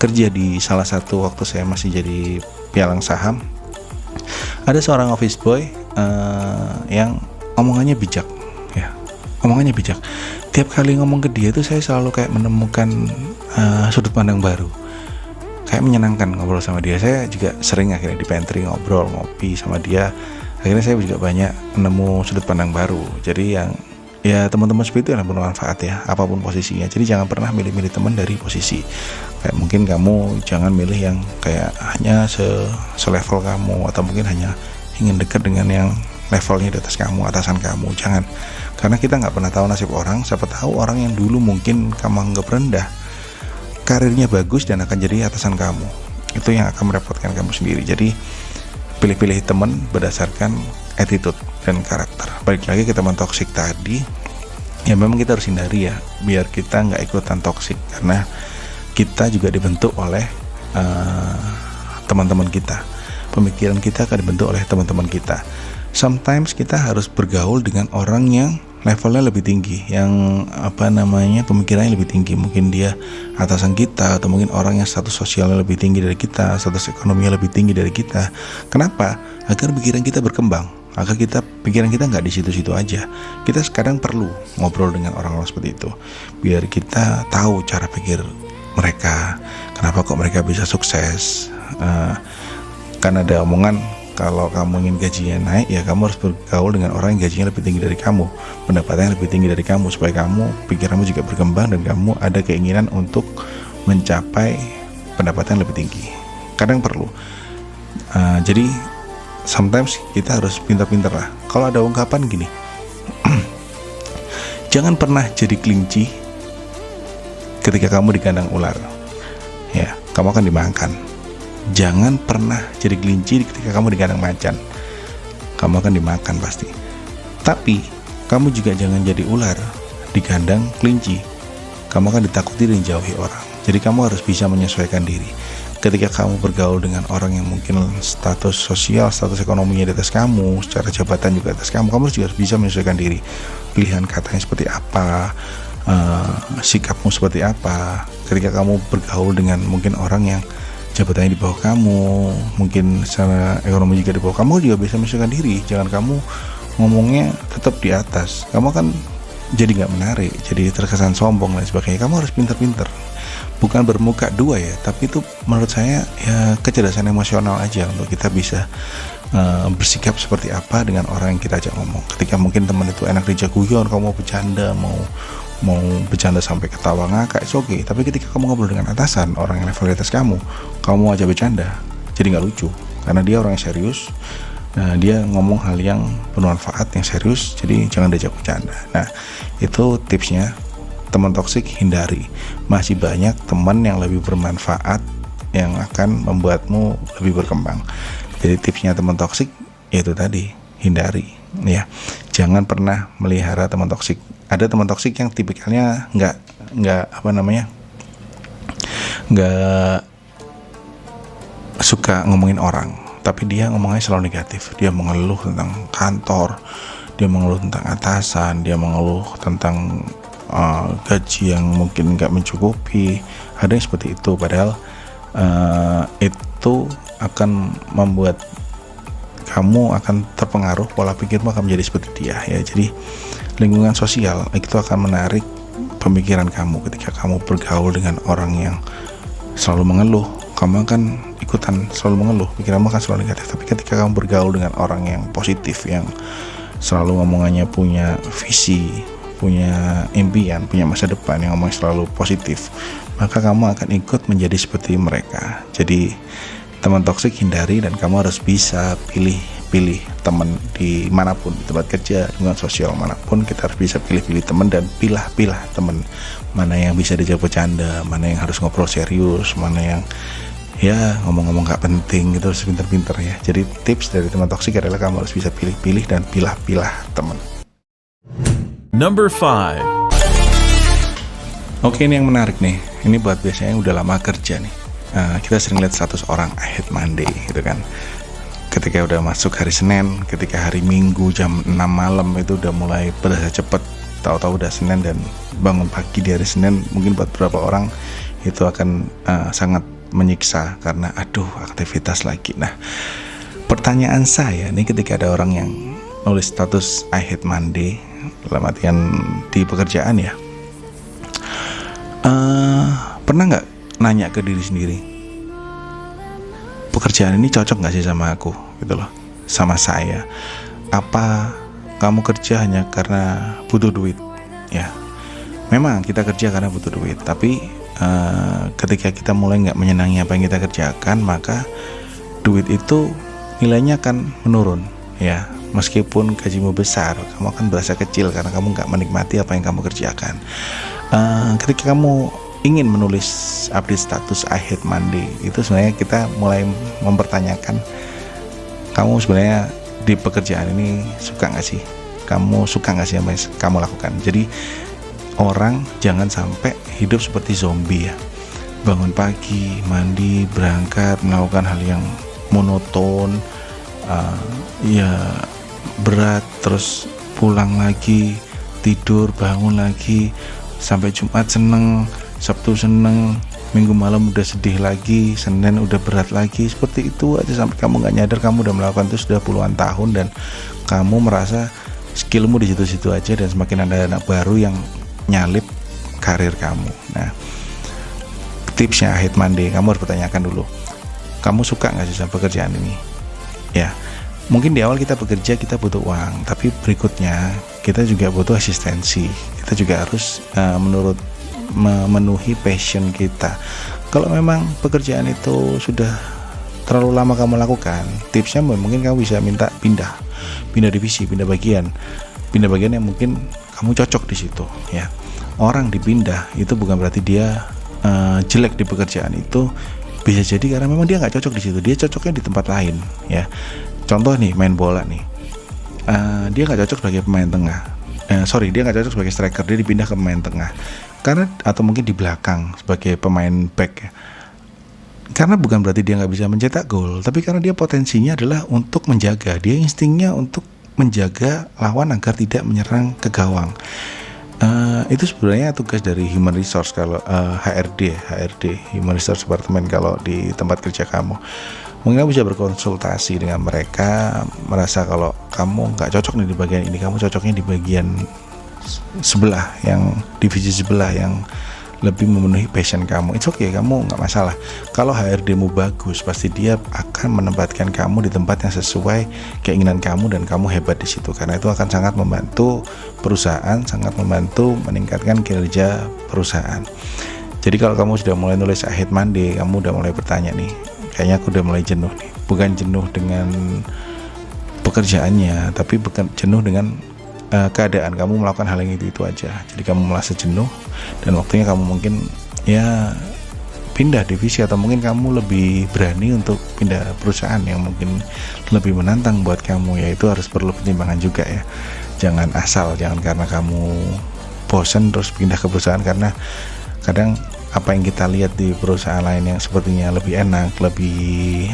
kerja di salah satu, waktu saya masih jadi pialang saham, ada seorang office boy yang omongannya bijak ya, omongannya bijak. Tiap kali ngomong ke dia itu saya selalu kayak menemukan sudut pandang baru, kayak menyenangkan ngobrol sama dia. Saya juga sering akhirnya di pantry ngobrol, ngopi sama dia, akhirnya saya juga banyak menemu sudut pandang baru. Jadi yang ya teman-teman seperti itu yang bermanfaat ya, apapun posisinya. Jadi jangan pernah milih-milih teman dari posisi. Kayak mungkin kamu jangan milih yang kayak hanya selevel kamu, atau mungkin hanya ingin dekat dengan yang levelnya di atas kamu, atasan kamu. Jangan, karena kita nggak pernah tahu nasib orang. Siapa tahu orang yang dulu mungkin kamu anggap rendah, karirnya bagus dan akan jadi atasan kamu. Itu yang akan merepotkan kamu sendiri. Jadi pilih-pilih teman berdasarkan attitude dan karakter. Balik lagi ke teman toksik tadi, ya memang kita harus hindari ya, biar kita nggak ikutan toksik, karena kita juga dibentuk oleh teman-teman kita. Pemikiran kita akan dibentuk oleh teman-teman kita. Sometimes kita harus bergaul dengan orang yang levelnya lebih tinggi, yang pemikirannya lebih tinggi. Mungkin dia atasan kita, atau mungkin orang yang status sosialnya lebih tinggi dari kita, status ekonominya lebih tinggi dari kita. Kenapa? Agar pikiran kita berkembang, agar pikiran kita nggak di situ-situ aja. Kita sekarang perlu ngobrol dengan orang-orang seperti itu, biar kita tahu cara pikir mereka, kenapa kok mereka bisa sukses. Kan ada omongan, kalau kamu ingin gajinya naik, ya kamu harus bergaul dengan orang yang gajinya lebih tinggi dari kamu, pendapatannya lebih tinggi dari kamu, supaya pikiranmu juga berkembang dan kamu ada keinginan untuk mencapai pendapatan yang lebih tinggi. Kadang perlu. Jadi sometimes kita harus pintar-pintar lah. Kalau ada ungkapan gini, jangan pernah jadi kelinci ketika kamu di kandang ular, ya kamu akan dimakan. Jangan pernah jadi kelinci ketika kamu di kandang macan, kamu akan dimakan pasti. Tapi kamu juga jangan jadi ular di kandang kelinci, kamu akan ditakuti dan jauhi orang. Jadi kamu harus bisa menyesuaikan diri. Ketika kamu bergaul dengan orang yang mungkin status sosial, status ekonominya di atas kamu, secara jabatan juga di atas kamu juga harus bisa menyesuaikan diri. Pilihan katanya seperti apa, sikapmu seperti apa. Ketika kamu bergaul dengan mungkin orang yang jabatannya di bawah kamu, mungkin secara ekonomi juga di bawah kamu, juga bisa menyesuaikan diri. Jangan kamu ngomongnya tetap di atas, kamu kan jadi nggak menarik, jadi terkesan sombong dan sebagainya. Kamu harus pintar-pintar, bukan bermuka dua ya, tapi itu menurut saya ya kecerdasan emosional aja, untuk kita bisa bersikap seperti apa dengan orang yang kita ajak ngomong. Ketika mungkin teman itu enak diajak guyon, kamu mau bercanda, mau bercanda sampai ketawa ngakak, it's okay. Tapi ketika kamu ngobrol dengan atasan, orang yang level di atas kamu aja bercanda, jadi nggak lucu, karena dia orang yang serius. Dia ngomong hal yang bermanfaat, yang serius, jadi jangan diajak bercanda. Nah, itu tipsnya. Teman toksik hindari. Masih banyak teman yang lebih bermanfaat, yang akan membuatmu lebih berkembang. Jadi tipsnya teman toksik yaitu tadi, hindari ya. Jangan pernah melihara teman toksik. Ada teman toksik yang tipikalnya nggak suka ngomongin orang, tapi dia ngomongnya selalu negatif. Dia mengeluh tentang kantor, dia mengeluh tentang atasan, dia mengeluh tentang gaji yang mungkin nggak mencukupi. Ada yang seperti itu, padahal itu akan membuat kamu akan terpengaruh, pola pikirmu akan menjadi seperti dia ya. Jadi lingkungan sosial itu akan menarik pemikiran kamu. Ketika kamu bergaul dengan orang yang selalu mengeluh, kamu akan ikutan selalu mengeluh, pikiranmu akan selalu negatif. Tapi ketika kamu bergaul dengan orang yang positif, yang selalu ngomongannya punya visi, punya impian, punya masa depan, yang ngomong selalu positif, maka kamu akan ikut menjadi seperti mereka. Jadi teman toksik hindari, dan kamu harus bisa pilih teman di manapun, di tempat kerja, lingkungan sosial manapun. Kita harus bisa pilih teman dan pilah teman mana yang bisa diajak bercanda, mana yang harus ngobrol serius, mana yang ya ngomong-ngomong gak penting. Gitu harus pinter-pinter ya. Jadi tips dari teman toksik adalah kamu harus bisa pilih dan pilah teman. Number 5. Oke, ini yang menarik nih. Ini buat biasanya yang udah lama kerja nih. Kita sering lihat status orang I hate Monday gitu kan. Ketika udah masuk hari Senin, ketika hari Minggu jam 6 malam itu udah mulai berasa cepet. Tahu-tahu udah Senin, dan bangun pagi di hari Senin mungkin buat beberapa orang itu akan sangat menyiksa karena aduh aktivitas lagi. Nah, pertanyaan saya nih, ketika ada orang yang nulis status I hate Monday dalam artian di pekerjaan ya, pernah nggak nanya ke diri sendiri, pekerjaan ini cocok nggak sih sama aku gitu loh, sama saya? Apa kamu kerja hanya karena butuh duit? Ya, memang kita kerja karena butuh duit, tapi ketika kita mulai nggak menyenangi apa yang kita kerjakan, maka duit itu nilainya akan menurun ya. Meskipun gajimu besar, kamu akan berasa kecil karena kamu nggak menikmati apa yang kamu kerjakan. Ketika kamu ingin menulis update status I hate Monday, itu sebenarnya kita mulai mempertanyakan, kamu sebenarnya di pekerjaan ini suka nggak sih? Kamu suka nggak sih apa yang kamu lakukan? Jadi orang jangan sampai hidup seperti zombie ya. Bangun pagi, mandi, berangkat, melakukan hal yang monoton, ya berat, terus pulang lagi, tidur, bangun lagi, sampai Jumat seneng, Sabtu seneng, Minggu malam udah sedih lagi, Senin udah berat lagi. Seperti itu aja sampai kamu gak nyadar kamu udah melakukan itu sudah puluhan tahun, dan kamu merasa skillmu di situ-situ aja, dan semakin ada anak baru yang nyalip karir kamu. Nah, tipsnya I hate Monday, kamu harus pertanyakan dulu, kamu suka gak sih sama pekerjaan ini? Ya, mungkin di awal kita bekerja kita butuh uang, tapi berikutnya kita juga butuh asistensi. Kita juga harus memenuhi passion kita. Kalau memang pekerjaan itu sudah terlalu lama kamu lakukan, tipsnya mungkin kamu bisa minta pindah divisi, pindah bagian yang mungkin kamu cocok di situ ya. Orang dipindah itu bukan berarti dia jelek di pekerjaan itu, bisa jadi karena memang dia nggak cocok di situ, dia cocoknya di tempat lain ya. Contoh nih, main bola nih, dia nggak cocok sebagai pemain tengah, dia nggak cocok sebagai striker, dia dipindah ke pemain tengah karena, atau mungkin di belakang sebagai pemain back ya. Karena bukan berarti dia nggak bisa mencetak gol, tapi karena dia potensinya adalah untuk menjaga, dia instingnya untuk menjaga lawan agar tidak menyerang ke gawang. Itu sebenarnya tugas dari human resource, kalau HRD human resource department kalau di tempat kerja kamu. Mungkin kamu bisa berkonsultasi dengan mereka, merasa kalau kamu nggak cocok nih di bagian ini, kamu cocoknya di bagian sebelah, yang divisi sebelah yang lebih memenuhi passion kamu. It's okay, kamu nggak masalah. Kalau HRD-mu bagus, pasti dia akan menempatkan kamu di tempat yang sesuai keinginan kamu, dan kamu hebat di situ. Karena itu akan sangat membantu perusahaan, sangat membantu meningkatkan kinerja perusahaan. Jadi kalau kamu sudah mulai nulis I hate Monday, kamu udah mulai bertanya nih, kayaknya aku udah mulai jenuh nih. Bukan jenuh dengan pekerjaannya, tapi jenuh dengan keadaan kamu melakukan hal yang itu aja. Jadi kamu merasa jenuh, dan waktunya kamu mungkin ya pindah divisi, atau mungkin kamu lebih berani untuk pindah perusahaan yang mungkin lebih menantang buat kamu. Ya itu harus perlu pertimbangan juga ya. Jangan karena kamu bosan terus pindah ke perusahaan, karena kadang apa yang kita lihat di perusahaan lain yang sepertinya lebih enak, lebih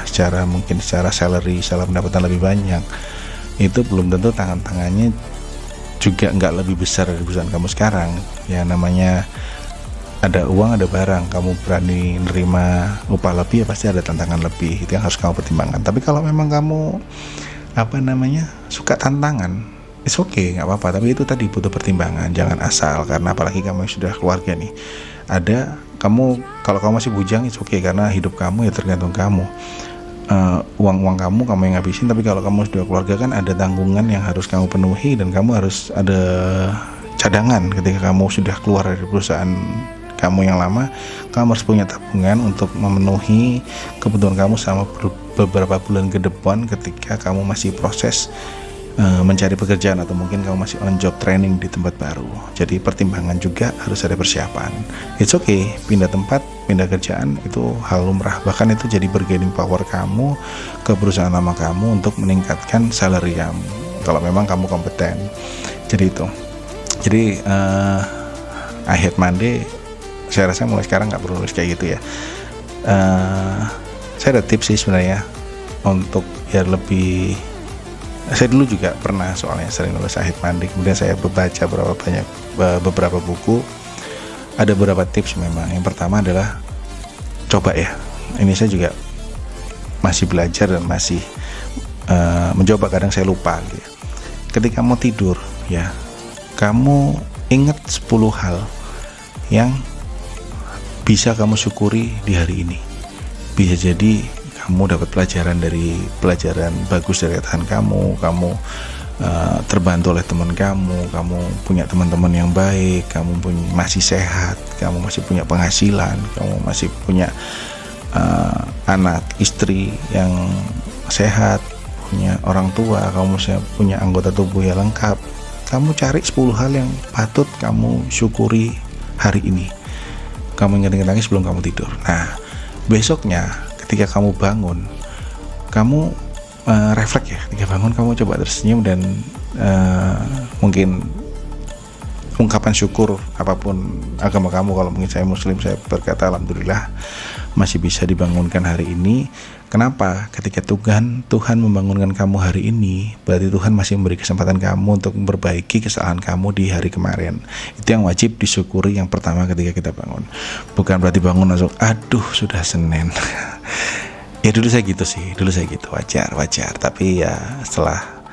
secara salary, secara pendapatan lebih banyak, itu belum tentu tantangannya juga nggak lebih besar dari perusahaan kamu sekarang. Ya namanya ada uang, ada barang, kamu berani nerima upah lebih, ya pasti ada tantangan lebih. Itu yang harus kamu pertimbangkan. Tapi kalau memang kamu suka tantangan, it's okay, nggak apa-apa. Tapi itu tadi butuh pertimbangan, jangan asal. Karena apalagi kamu yang sudah keluarga nih, kalau kamu masih bujang, it's okay, karena hidup kamu ya tergantung kamu. Uang kamu yang ngabisin. Tapi kalau kamu sudah keluarga kan ada tanggungan yang harus kamu penuhi, dan kamu harus ada cadangan ketika kamu sudah keluar dari perusahaan kamu yang lama. Kamu harus punya tabungan untuk memenuhi kebutuhan kamu selama beberapa bulan ke depan ketika kamu masih proses mencari pekerjaan, atau mungkin kamu masih on job training di tempat baru. Jadi pertimbangan juga harus ada persiapan. It's okay, pindah tempat, pindah kerjaan itu hal lumrah. Bahkan itu jadi bargaining power kamu ke perusahaan lama kamu untuk meningkatkan salary kamu kalau memang kamu kompeten. Jadi itu. Jadi I hate Monday, saya rasa mulai sekarang nggak perlu nulis kayak gitu ya. Saya ada tips sih sebenarnya untuk biar lebih. Saya dulu juga pernah soalnya sering nulis I hate Monday. Kemudian saya membaca beberapa buku. Ada beberapa tips memang. Yang pertama adalah coba ya. Ini saya juga masih belajar dan masih mencoba. Kadang saya lupa gitu. Ketika mau tidur ya, kamu ingat 10 hal yang bisa kamu syukuri di hari ini. Bisa jadi kamu dapat pelajaran bagus dari atasan kamu terbantu oleh teman kamu punya teman-teman yang baik, kamu masih sehat, kamu masih punya penghasilan, kamu masih punya anak, istri yang sehat, punya orang tua, kamu masih punya anggota tubuh yang lengkap. Kamu cari 10 hal yang patut kamu syukuri hari ini. Kamu ingat-ingat lagi sebelum kamu tidur. Nah, besoknya ketika kamu bangun, kamu refleks ya. Ketika bangun kamu coba tersenyum dan mungkin ungkapan syukur apapun agama kamu. Kalau mungkin saya muslim, saya berkata alhamdulillah masih bisa dibangunkan hari ini. Kenapa? Ketika Tuhan membangunkan kamu hari ini, berarti Tuhan masih memberi kesempatan kamu untuk memperbaiki kesalahan kamu di hari kemarin. Itu yang wajib disyukuri yang pertama ketika kita bangun. Bukan berarti bangun langsung aduh sudah Senin. Ya dulu saya gitu, wajar. Tapi ya setelah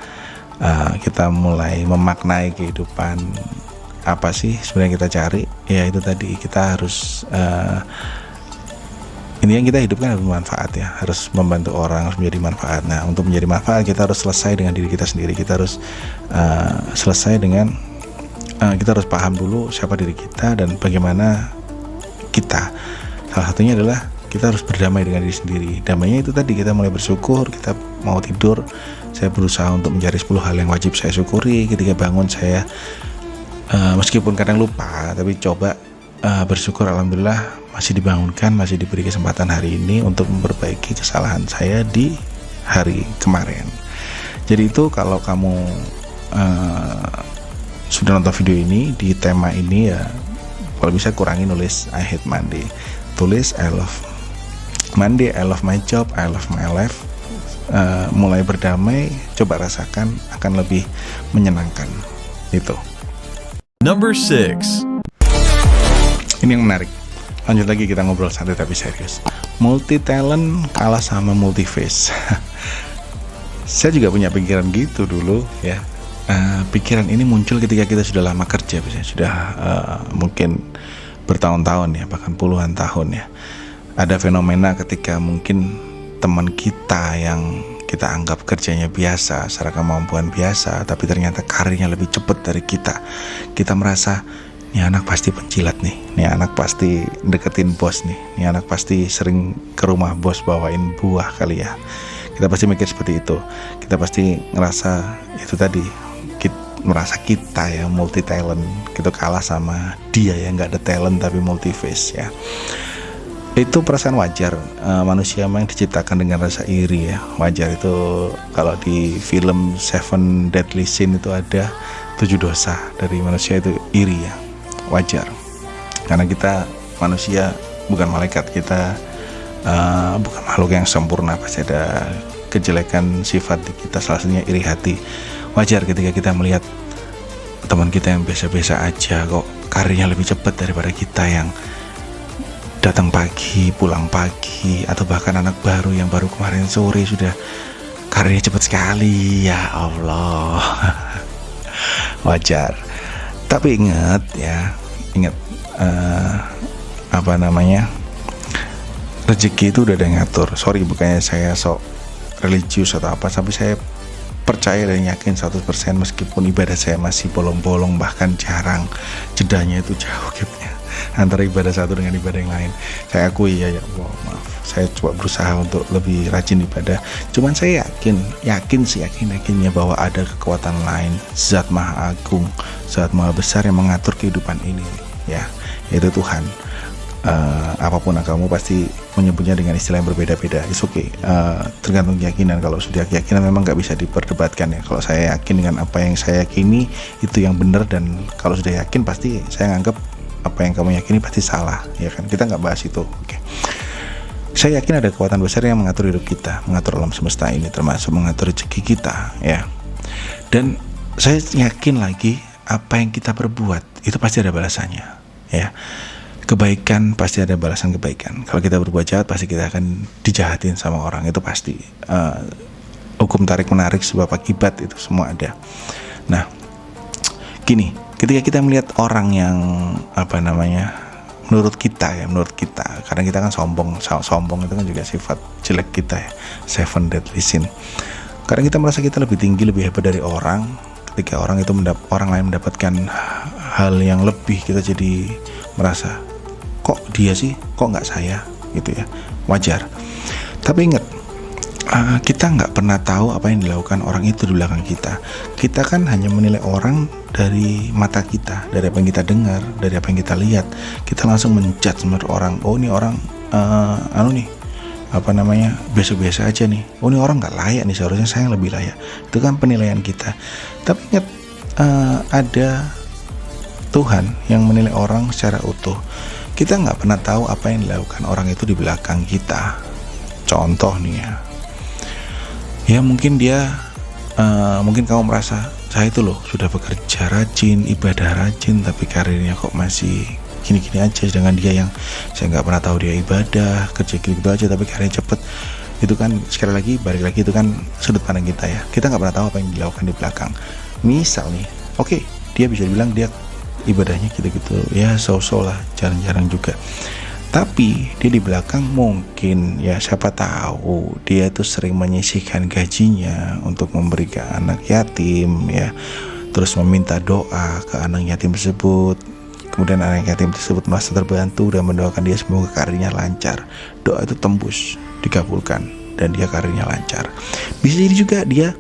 kita mulai memaknai kehidupan, apa sih sebenarnya kita cari, ya itu tadi, kita harus ini yang kita hidupkan harus bermanfaat ya, harus membantu orang, harus menjadi manfaat. Nah, untuk menjadi manfaat kita harus selesai dengan diri kita sendiri. Kita harus kita harus paham dulu siapa diri kita dan bagaimana kita. Salah satunya adalah kita harus berdamai dengan diri sendiri. Damainya itu tadi, kita mulai bersyukur. Kita mau tidur, saya berusaha untuk mencari 10 hal yang wajib saya syukuri. Ketika bangun saya meskipun kadang lupa, tapi coba bersyukur, alhamdulillah masih dibangunkan, masih diberi kesempatan hari ini untuk memperbaiki kesalahan saya di hari kemarin. Jadi itu kalau kamu sudah nonton video ini di tema ini ya, kalau bisa kurangi nulis I hate Monday, tulis I love Monday, I love my job, I love my life. Mulai berdamai, coba rasakan, akan lebih menyenangkan. Itu. Number 6. Ini yang menarik. Lanjut lagi, kita ngobrol santai tapi serius. Multi talent kalah sama multi face. Saya juga punya pikiran gitu dulu ya. Pikiran ini muncul ketika kita sudah lama kerja, sudah mungkin bertahun-tahun ya, bahkan puluhan tahun ya. Ada fenomena ketika mungkin teman kita yang kita anggap kerjanya biasa, secara kemampuan biasa, tapi ternyata karirnya lebih cepat dari kita. Kita merasa ini anak pasti penjilat nih, ini anak pasti deketin bos nih, ini anak pasti sering ke rumah bos bawain buah kali ya. Kita pasti mikir seperti itu. Kita pasti ngerasa itu tadi, merasa kita yang multi talent gitu kalah sama dia yang nggak ada talent tapi multi face ya. Itu perasaan wajar, manusia memang diciptakan dengan rasa iri ya, wajar. Itu kalau di film Seven Deadly Sin itu ada 7 dosa dari manusia, itu iri ya, wajar. Karena kita manusia bukan malaikat, kita bukan makhluk yang sempurna, pasti ada kejelekan sifat di kita, salah satunya iri hati. Wajar ketika kita melihat teman kita yang biasa-biasa aja kok karirnya lebih cepat daripada kita yang datang pagi, pulang pagi, atau bahkan anak baru yang baru kemarin sore sudah karirnya cepat sekali. Ya Allah. Wajar. Tapi ingat ya, rezeki itu udah ada yang ngatur. Sorry, bukannya saya sok religius atau apa, tapi saya percaya dan yakin 100% meskipun ibadah saya masih bolong-bolong, bahkan jarang, jedanya itu jauh gapnya antara ibadah satu dengan ibadah yang lain. Saya akui ya Allah, maaf, saya coba berusaha untuk lebih rajin ibadah. Cuman saya yakinnya bahwa ada kekuatan lain, zat maha agung, zat maha besar yang mengatur kehidupan ini, ya, yaitu Tuhan. Apapun agamamu pasti menyebutnya dengan istilah yang berbeda-beda. It's okay, tergantung keyakinan. Kalau sudah keyakinan memang nggak bisa diperdebatkan ya. Kalau saya yakin dengan apa yang saya yakini itu yang benar, dan kalau sudah yakin pasti saya nganggap apa yang kamu yakini pasti salah, ya kan? Kita nggak bahas itu. Okay. Saya yakin ada kekuatan besar yang mengatur hidup kita, mengatur alam semesta ini, termasuk mengatur rezeki kita, ya. Dan saya yakin lagi apa yang kita perbuat itu pasti ada balasannya, ya. Kebaikan pasti ada balasan kebaikan. Kalau kita berbuat jahat pasti kita akan dijahatin sama orang, itu pasti. Hukum tarik menarik sebab akibat itu semua ada. Nah, gini, ketika kita melihat orang yang menurut kita, karena kita kan sombong itu kan juga sifat jelek kita ya, 7 deadly sin. Karena kita merasa kita lebih tinggi, lebih hebat dari orang. Ketika orang lain mendapatkan hal yang lebih, kita jadi merasa, kok dia sih, kok nggak saya, gitu ya. Wajar. Tapi ingat, kita nggak pernah tahu apa yang dilakukan orang itu di belakang kita. Kita kan hanya menilai orang dari mata kita, dari apa yang kita dengar, dari apa yang kita lihat. Kita langsung menjudge orang. Oh, ini orang biasa-biasa aja nih. Oh, ini orang nggak layak nih, seharusnya saya yang lebih layak. Itu kan penilaian kita. Tapi ingat, ada Tuhan yang menilai orang secara utuh. Kita nggak pernah tahu apa yang dilakukan orang itu di belakang kita. Contoh nih ya mungkin mungkin kamu merasa, saya itu loh sudah bekerja rajin, ibadah rajin, tapi karirnya kok masih gini-gini aja. Sedangkan dia yang saya nggak pernah tahu dia ibadah, kerja gitu aja, tapi karirnya cepet. Itu kan sekali lagi, balik lagi, itu kan sudut pandang kita ya. Kita nggak pernah tahu apa yang dilakukan di belakang. Misal nih, oke, dia bisa bilang dia ibadahnya gitu-gitu ya, so-so lah, jarang-jarang juga. Tapi dia di belakang mungkin ya, siapa tahu dia itu sering menyisihkan gajinya untuk memberi ke anak yatim ya, terus meminta doa ke anak yatim tersebut. Kemudian anak yatim tersebut merasa terbantu dan mendoakan dia semoga karirnya lancar. Doa itu tembus, dikabulkan, dan dia karirnya lancar. Bisa jadi juga dia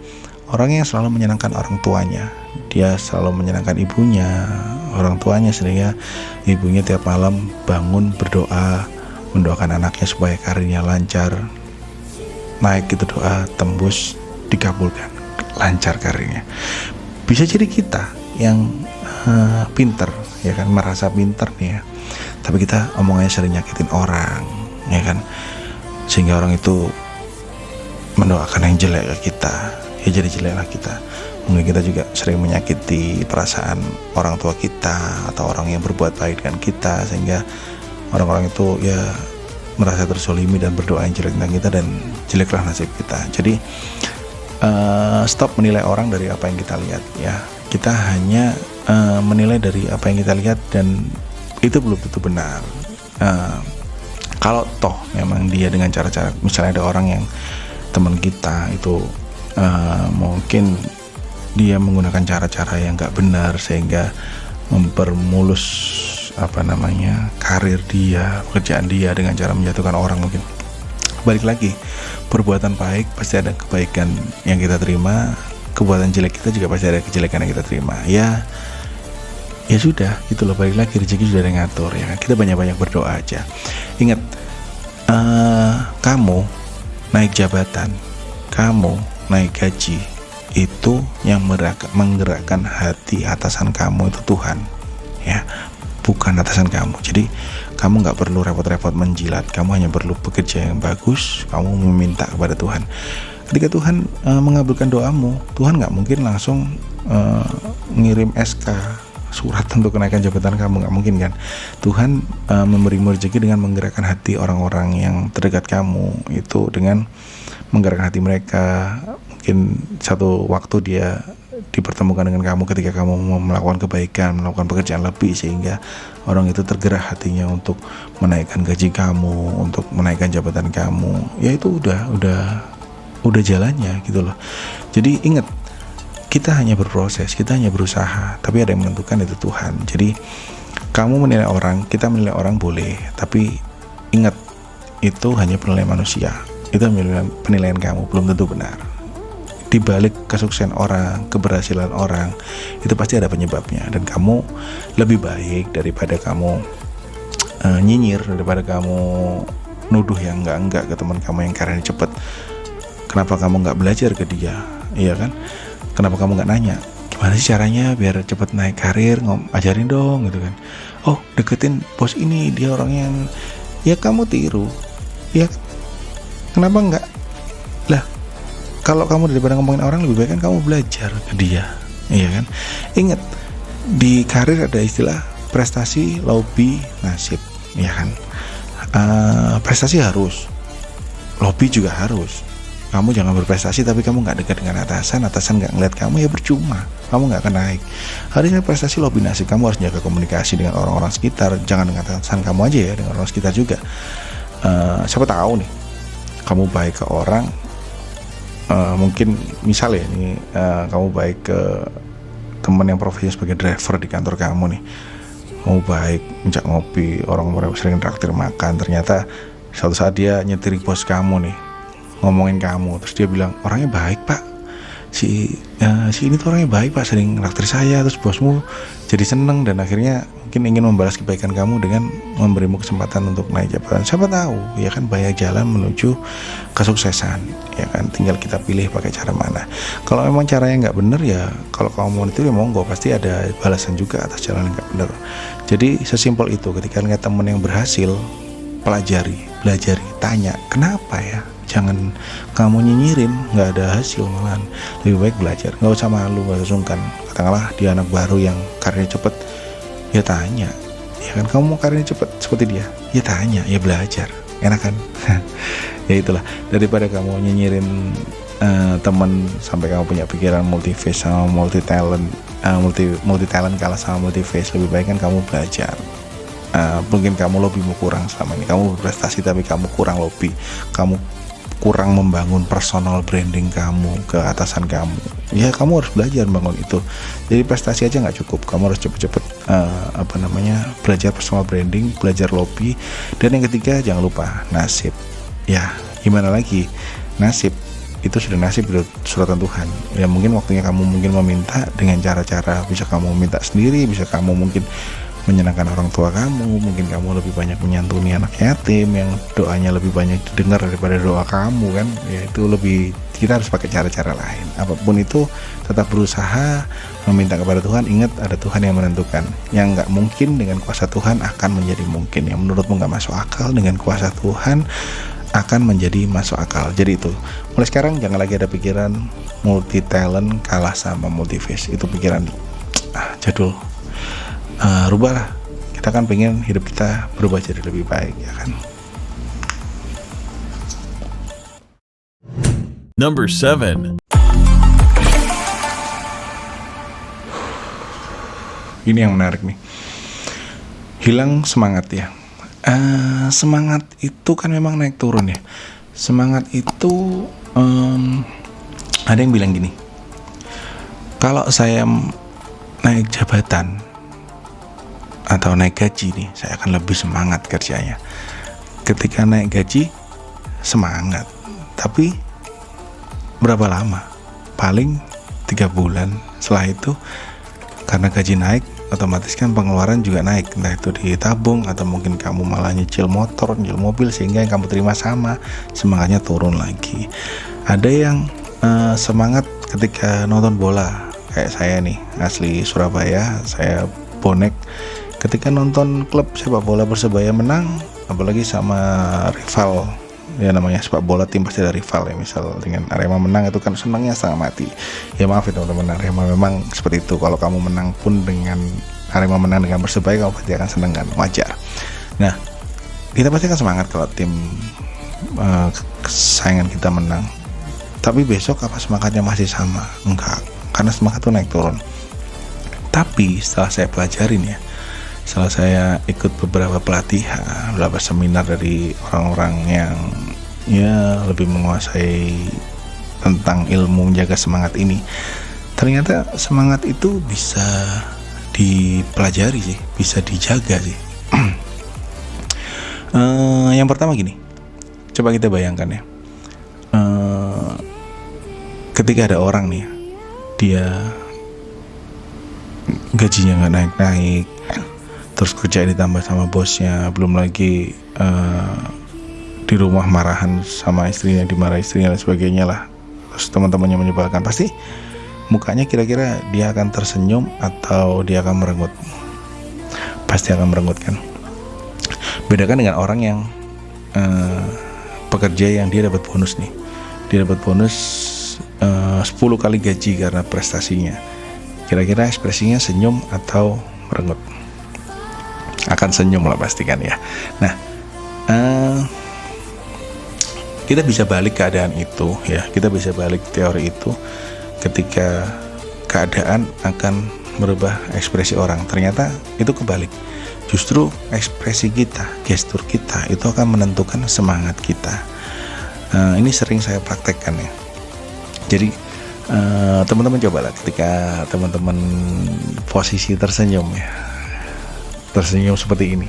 orang yang selalu menyenangkan orang tuanya. Dia selalu menyenangkan ibunya, orang tuanya, sehingga ibunya tiap malam bangun berdoa, mendoakan anaknya supaya karirnya lancar. Naik itu doa, tembus, dikabulkan, lancar karirnya. Bisa jadi kita yang pinter, ya kan, merasa pinter nih ya, tapi kita omongannya sering nyakitin orang, ya kan, sehingga orang itu mendoakan yang jelek ke kita, ya jadi jeleklah kita. Mungkin kita juga sering menyakiti perasaan orang tua kita atau orang yang berbuat baik dengan kita, sehingga orang-orang itu ya merasa terzolimi dan berdoa yang jelek tentang kita, dan jeleklah nasib kita. Jadi stop menilai orang dari apa yang kita lihat ya. Kita hanya menilai dari apa yang kita lihat, dan itu belum tentu benar. Kalau toh memang dia dengan cara-cara, misalnya ada orang yang teman kita itu mungkin dia menggunakan cara-cara yang nggak benar sehingga mempermulus karir dia, pekerjaan dia dengan cara menjatuhkan orang. Mungkin balik lagi, perbuatan baik pasti ada kebaikan yang kita terima, perbuatan jelek kita juga pasti ada kejelekan yang kita terima. Ya sudah, gitu loh, balik lagi, rezeki sudah ada yang ngatur ya kan. Kita banyak-banyak berdoa aja. Ingat, kamu naik jabatan, kamu naik gaji, itu yang menggerakkan hati atasan kamu itu Tuhan ya. bukan atasan kamu. Jadi kamu nggak perlu repot-repot menjilat, kamu hanya perlu bekerja yang bagus, kamu meminta kepada Tuhan. Ketika Tuhan mengabulkan doamu, Tuhan nggak mungkin langsung ngirim SK surat untuk kenaikan jabatan kamu, nggak mungkin kan. Tuhan memberimu rezeki dengan menggerakkan hati orang-orang yang terdekat kamu, itu dengan menggerakkan hati mereka. Mungkin satu waktu dia dipertemukan dengan kamu ketika kamu mau melakukan kebaikan, melakukan pekerjaan lebih, sehingga orang itu tergerak hatinya untuk menaikkan gaji kamu, untuk menaikkan jabatan kamu. Ya itu udah jalannya gitu loh. Jadi ingat, kita hanya berproses, kita hanya berusaha, tapi ada yang menentukan, itu Tuhan. Jadi kamu menilai orang, kita menilai orang boleh, tapi ingat, itu hanya penilaian manusia, itu penilaian kamu, belum tentu benar. Di balik kesuksesan orang, keberhasilan orang, itu pasti ada penyebabnya. Dan kamu lebih baik daripada kamu nyinyir, daripada kamu nuduh yang enggak ke teman kamu yang karirnya cepet. Kenapa kamu nggak belajar ke dia, iya kan? Kenapa kamu nggak nanya, gimana sih caranya biar cepet naik karir, ajarin dong gitu kan? Oh, deketin bos ini, dia orang yang, ya kamu tiru, ya kenapa nggak? Lah, kalau kamu daripada ngomongin orang, lebih baik kan kamu belajar ke dia, iya kan? Ingat, di karir ada istilah prestasi, lobby, nasib, iya kan? Prestasi harus, lobby juga harus. Kamu jangan berprestasi tapi kamu nggak dekat dengan atasan nggak ngeliat kamu, ya percuma, kamu nggak akan naik. Harusnya prestasi, lobby, nasib. Kamu harus jaga komunikasi dengan orang-orang sekitar, jangan dengan atasan kamu aja ya, dengan orang sekitar juga. Siapa tahu nih, kamu baik ke orang, mungkin misalnya nih, kamu baik ke teman yang profesinya sebagai driver di kantor kamu nih, kamu baik, ngajak ngopi, orang sering traktir makan, ternyata suatu saat dia nyetiri bos kamu nih, ngomongin kamu, terus dia bilang, orangnya baik pak, si ini tuh orangnya baik pak, sering traktir saya. Terus bosmu jadi seneng dan akhirnya mungkin ingin membalas kebaikan kamu dengan memberimu kesempatan untuk naik jabatan. Siapa tahu, ya kan, banyak jalan menuju kesuksesan, ya kan, tinggal kita pilih pakai cara mana. Kalau memang caranya nggak bener, ya kalau kamu mau itu ya monggo, pasti ada balasan juga atas jalan yang nggak bener. Jadi sesimpel itu, ketika lihat temen yang berhasil, pelajari, tanya kenapa ya. Jangan kamu nyinyirin, nggak ada hasil, malahan lebih baik belajar. Nggak usah malu, nggak usah sungkan. Katakanlah dia anak baru yang karirnya cepet, ya tanya, ya kan, kamu mau karirnya cepet seperti dia, ya tanya, ya belajar, enak kan? Ya itulah, daripada kamu nyinyirin teman sampai kamu punya pikiran multi-face sama multi-talent, multi-talent kalah sama multi-face, lebih baik kan kamu belajar. Mungkin kamu lobbymu kurang selama ini, kamu berprestasi tapi kamu kurang lobby, kamu kurang membangun personal branding kamu ke atasan kamu, ya kamu harus belajar membangun itu. Jadi prestasi aja nggak cukup, kamu harus cepet-cepet belajar personal branding, belajar lobby. Dan yang ketiga, jangan lupa nasib. Ya gimana lagi, nasib itu sudah nasib, itu suratan Tuhan. Ya mungkin waktunya kamu mungkin meminta dengan cara-cara, bisa kamu minta sendiri, bisa kamu mungkin menyenangkan orang tua kamu, mungkin kamu lebih banyak menyantuni anak yatim yang doanya lebih banyak didengar daripada doa kamu kan, ya itu lebih, kita harus pakai cara-cara lain. Apapun itu tetap berusaha meminta kepada Tuhan. Ingat, ada Tuhan yang menentukan, yang nggak mungkin dengan kuasa Tuhan akan menjadi mungkin, yang menurutmu nggak masuk akal dengan kuasa Tuhan akan menjadi masuk akal. Jadi itu, mulai sekarang jangan lagi ada pikiran multi talent kalah sama multi face, itu pikiran jadul. Rubahlah, kita kan pengen hidup kita berubah jadi lebih baik, ya kan. Number 7. Ini yang menarik nih, hilang semangat ya. Semangat itu kan memang naik turun ya. Semangat itu ada yang bilang gini, kalau saya naik jabatan atau naik gaji nih, saya akan lebih semangat kerjanya. Ketika naik gaji semangat, tapi berapa lama? Paling 3 bulan. Setelah itu karena gaji naik, otomatis kan pengeluaran juga naik, entah itu ditabung atau mungkin kamu malah nyicil motor, nyicil mobil, sehingga yang kamu terima sama, semangatnya turun lagi. Ada yang semangat ketika nonton bola, kayak saya nih, asli Surabaya, saya bonek Ketika nonton klub sepak bola Persebaya menang, apalagi sama rival, ya namanya sepak bola tim pasti ada rival ya, misal dengan Arema menang itu kan senangnya setengah mati. Ya maaf ya teman-teman, Arema memang seperti itu. Kalau kamu menang pun dengan Arema menang dengan Persebaya, kamu pasti akan senang kan, wajar. Nah, kita pasti akan semangat kalau tim kesayangan kita menang. Tapi besok apa semangatnya masih sama? Enggak, karena semangat itu naik turun. Tapi setelah saya pelajarin ya, setelah saya ikut beberapa pelatihan, beberapa seminar dari orang-orang yang ya lebih menguasai tentang ilmu menjaga semangat ini, ternyata semangat itu bisa dipelajari sih, bisa dijaga sih. Yang pertama gini, coba kita bayangkan ya, ketika ada orang nih, dia gajinya nggak naik-naik, terus kerjaan ditambah sama bosnya, belum lagi di rumah marahan sama istrinya, dimarahi istrinya dan sebagainya lah, terus teman-temannya menyebalkan, pasti mukanya kira-kira dia akan tersenyum atau dia akan merenggut? Pasti akan merenggut kan. Bedakan dengan orang yang pekerja yang dia dapat bonus nih, dia dapat bonus 10 kali gaji karena prestasinya, kira-kira ekspresinya senyum atau merenggut? Akan senyum lah pastikan ya. Nah, kita bisa balik keadaan itu ya, kita bisa balik teori itu ketika keadaan akan merubah ekspresi orang. Ternyata itu kebalik, justru ekspresi kita, gestur kita itu akan menentukan semangat kita. Ini sering saya praktekkan ya. Jadi teman-teman cobalah ketika teman-teman posisi tersenyum ya, tersenyum seperti ini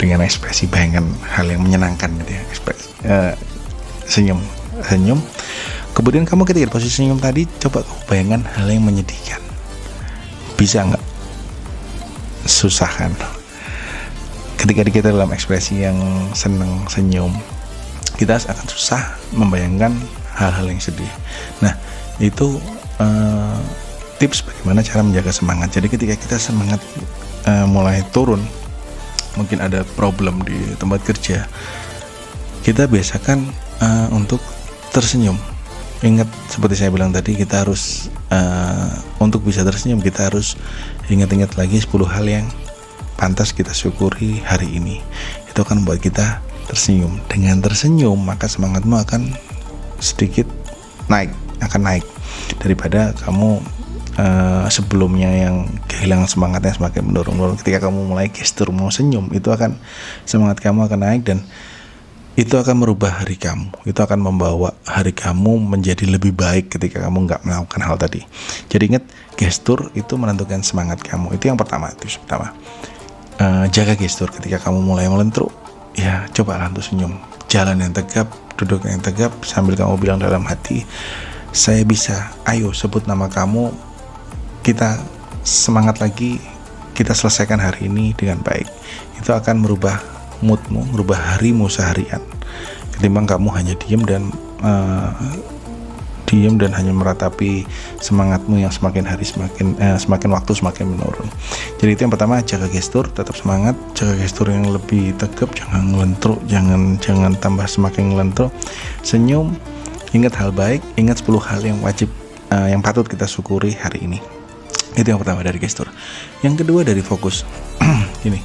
dengan ekspresi, bayangkan hal yang menyenangkan gitu ya, senyum, kemudian kamu ketika posisi senyum tadi, coba kamu bayangkan hal yang menyedihkan. Bisa nggak? Susah kan? Ketika kita dalam ekspresi yang senang, senyum, kita akan susah membayangkan hal-hal yang sedih. Nah, itu tips bagaimana cara menjaga semangat. Jadi ketika kita semangat mulai turun, mungkin ada problem di tempat kerja, kita biasakan untuk tersenyum. Ingat, seperti saya bilang tadi, kita harus untuk bisa tersenyum, kita harus ingat-ingat lagi 10 hal yang pantas kita syukuri hari ini. Itu akan membuat kita tersenyum. Dengan tersenyum, maka semangatmu akan sedikit naik, daripada kamu sebelumnya yang kehilangan semangatnya semakin menurun. Ketika kamu mulai gestur mau senyum, itu akan, semangat kamu akan naik, dan itu akan merubah hari kamu. Itu akan membawa hari kamu menjadi lebih baik ketika kamu nggak melakukan hal tadi. Jadi ingat, gestur itu menentukan semangat kamu. Itu yang pertama, itu pertama. Jaga gestur. Ketika kamu mulai melentruk, ya cobalah untuk senyum. Jalan yang tegap, duduk yang tegap, sambil kamu bilang dalam hati, saya bisa, ayo sebut nama kamu, kita semangat lagi, kita selesaikan hari ini dengan baik. Itu akan merubah moodmu, merubah harimu seharian, ketimbang kamu hanya diam dan hanya meratapi semangatmu yang semakin hari semakin waktu semakin menurun. Jadi itu yang pertama, jaga gestur, tetap semangat, jaga gestur yang lebih tegap, jangan ngelentruk, jangan tambah semakin ngelentruk. Senyum, ingat hal baik, ingat 10 hal yang wajib yang patut kita syukuri hari ini. Itu yang pertama dari gestur. Yang kedua dari fokus. Gini,